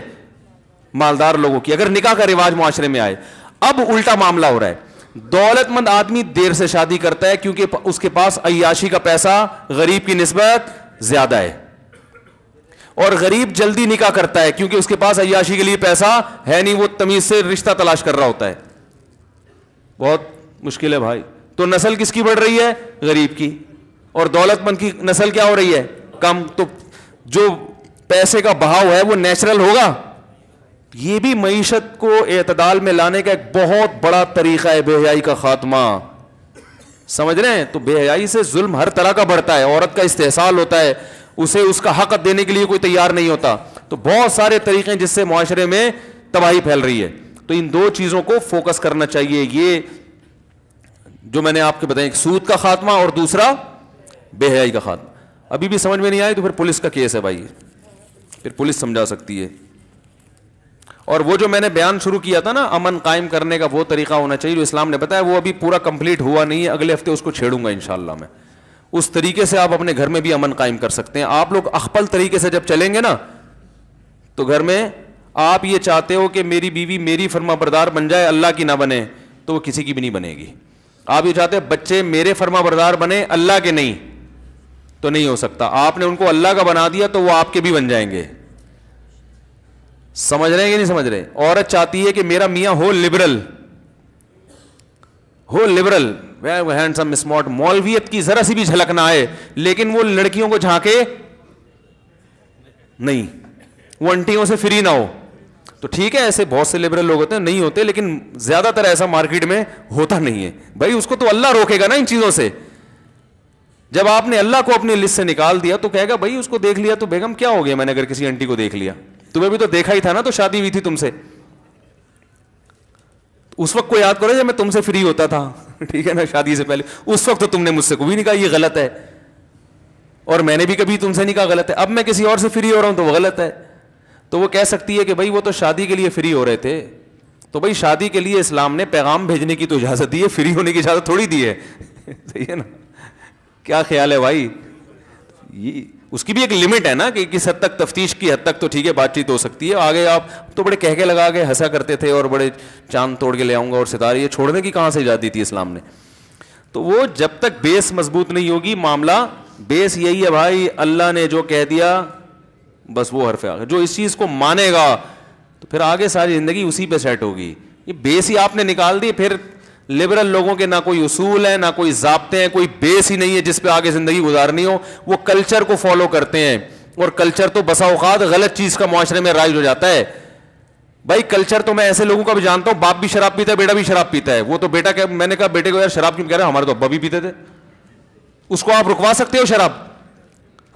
مالدار لوگوں کی, اگر نکاح کا رواج معاشرے میں آئے. اب الٹا معاملہ ہو رہا ہے, دولت مند آدمی دیر سے شادی کرتا ہے کیونکہ اس کے پاس عیاشی کا پیسہ غریب کی نسبت زیادہ ہے, اور غریب جلدی نکاح کرتا ہے کیونکہ اس کے پاس عیاشی کے لیے پیسہ ہے نہیں, وہ تمیز سے رشتہ تلاش کر رہا ہوتا ہے. بہت مشکل ہے بھائی. تو نسل کس کی بڑھ رہی ہے؟ غریب کی, اور دولت مند کی نسل کیا ہو رہی ہے؟ کم. تو جو پیسے کا بہاؤ ہے وہ نیچرل ہوگا. یہ بھی معیشت کو اعتدال میں لانے کا ایک بہت بڑا طریقہ ہے, بے حیائی کا خاتمہ. سمجھ رہے ہیں؟ تو بے حیائی سے ظلم ہر طرح کا بڑھتا ہے, عورت کا استحصال ہوتا ہے, اسے اس کا حق دینے کے لیے کوئی تیار نہیں ہوتا. تو بہت سارے طریقے ہیں جس سے معاشرے میں تباہی پھیل رہی ہے. تو ان 2 چیزوں کو فوکس کرنا چاہیے, یہ جو میں نے آپ کے بتایا, سود کا خاتمہ اور دوسرا بے حیائی کا خاتمہ. ابھی بھی سمجھ میں نہیں آئی تو پھر پولیس کا کیس ہے بھائی, پھر پولیس سمجھا سکتی ہے. اور وہ جو میں نے بیان شروع کیا تھا نا امن قائم کرنے کا, وہ طریقہ ہونا چاہیے جو اسلام نے بتایا, وہ ابھی پورا کمپلیٹ ہوا نہیں ہے. اگلے ہفتے اس کو چھیڑوں گا انشاءاللہ میں. اس طریقے سے آپ اپنے گھر میں بھی امن قائم کر سکتے ہیں. آپ لوگ اخپل طریقے سے جب چلیں گے نا تو گھر میں آپ یہ چاہتے ہو کہ میری بیوی میری فرما بردار بن جائے, اللہ کی نہ بنے, تو وہ کسی کی بھی نہیں بنے گی. آپ یہ چاہتے ہیں بچے میرے فرما بردار بنے, اللہ کے نہیں, تو نہیں ہو سکتا. آپ نے ان کو اللہ کا بنا دیا تو وہ آپ کے بھی بن جائیں گے. سمجھ رہے ہیں کہ نہیں سمجھ رہے؟ عورت چاہتی ہے کہ میرا میاں ہو لبرل, ہینڈسم اسمارٹ, مولویت کی ذرا سی بھی جھلک نہ آئے, لیکن وہ لڑکیوں کو جھانکے نہیں, وہ انٹیوں سے فری نہ ہو. تو ٹھیک ہے, ایسے بہت سے لبرل لوگ ہوتے ہیں, نہیں ہوتے, لیکن زیادہ تر ایسا مارکیٹ میں ہوتا نہیں ہے. بھائی اس کو تو اللہ روکے گا نا ان چیزوں سے. جب آپ نے اللہ کو اپنی لسٹ سے نکال دیا تو کہے گا بھائی اس کو دیکھ لیا تو بیگم کیا ہو گیا, میں نے اگر کسی انٹی کو دیکھ لیا, تمہیں بھی تو دیکھا ہی تھا نا, تو شادی ہوئی تھی تم سے. اس وقت کو یاد کرو جب میں تم سے فری ہوتا تھا, ٹھیک ہے نا, شادی سے پہلے, اس وقت تو تم نے مجھ سے کبھی نہیں کہا یہ غلط ہے, اور میں نے بھی کبھی تم سے نہیں کہا غلط ہے. اب میں کسی اور سے فری ہو رہا ہوں تو وہ غلط ہے. تو وہ کہہ سکتی ہے کہ بھائی وہ تو شادی کے لیے فری ہو رہے تھے. تو بھائی شادی کے لیے اسلام نے پیغام بھیجنے کی تو اجازت دی ہے, فری ہونے کی اجازت تھوڑی دی ہے. صحیح ہے نا, کیا خیال ہے بھائی؟ یہ اس کی بھی ایک لمٹ ہے نا کہ کس حد تک, تفتیش کی حد تک تو ٹھیک ہے بات چیت ہو سکتی ہے. آگے آپ تو بڑے کہہ کے لگا کے ہنسا کرتے تھے اور بڑے چاند توڑ کے لے آؤں گا اور ستارے, یہ چھوڑنے کی کہاں سے ایجاد دی تھی اسلام نے؟ تو وہ جب تک بیس مضبوط نہیں ہوگی, معاملہ بیس یہی ہے بھائی, اللہ نے جو کہہ دیا بس وہ حرف آگے. جو اس چیز کو مانے گا تو پھر آگے ساری زندگی اسی پہ سیٹ ہوگی. یہ بیس ہی آپ نے نکال دی, پھر لبرل لوگوں کے نہ کوئی اصول ہیں, نہ کوئی ضابطے ہیں, کوئی بیس ہی نہیں ہے جس پہ آگے زندگی گزارنی ہو. وہ کلچر کو فالو کرتے ہیں, اور کلچر تو بسا اوقات غلط چیز کا معاشرے میں رائج ہو جاتا ہے. بھائی کلچر تو میں ایسے لوگوں کا بھی جانتا ہوں, باپ بھی شراب پیتا ہے, بیٹا بھی شراب پیتا ہے. وہ تو بیٹا کہ میں نے کہا بیٹے کو یار شراب کیوں کہہ رہے, ہمارے تو ابا بھی پیتے تھے. اس کو آپ رکوا سکتے ہو شراب؟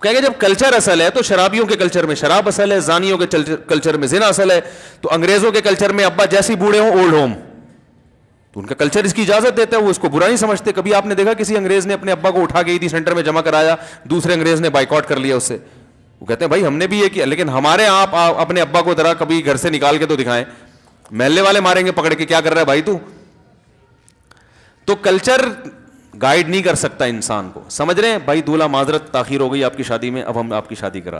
کہیں گے جب کلچر اصل ہے تو شرابیوں کے کلچر میں شراب اصل ہے, زانیوں کے کلچر میں زنا اصل ہے. تو انگریزوں کے کلچر میں ابا جیسے بوڑھے ہوں اولڈ ہوم, تو ان کا کلچر اس کی اجازت دیتا ہے, وہ اس کو برا نہیں سمجھتے. کبھی آپ نے دیکھا کسی انگریز نے اپنے ابا کو اٹھا کے ایٹی سینٹر میں جمع کرایا, دوسرے انگریز نے بائیکاٹ کر لیا اس سے؟ وہ کہتے ہیں بھائی ہم نے بھی یہ کیا, لیکن ہمارے آپ اپنے ابا کو ذرا کبھی گھر سے نکال کے تو دکھائیں, محلے والے ماریں گے پکڑ کے, کیا کر رہا ہے بھائی تو. تو کلچر گائیڈ نہیں کر سکتا انسان کو, سمجھ رہے ہیں بھائی؟ دولہا معذرت تاخیر ہو گئی آپ کی شادی میں, اب ہم آپ کی شادی کرا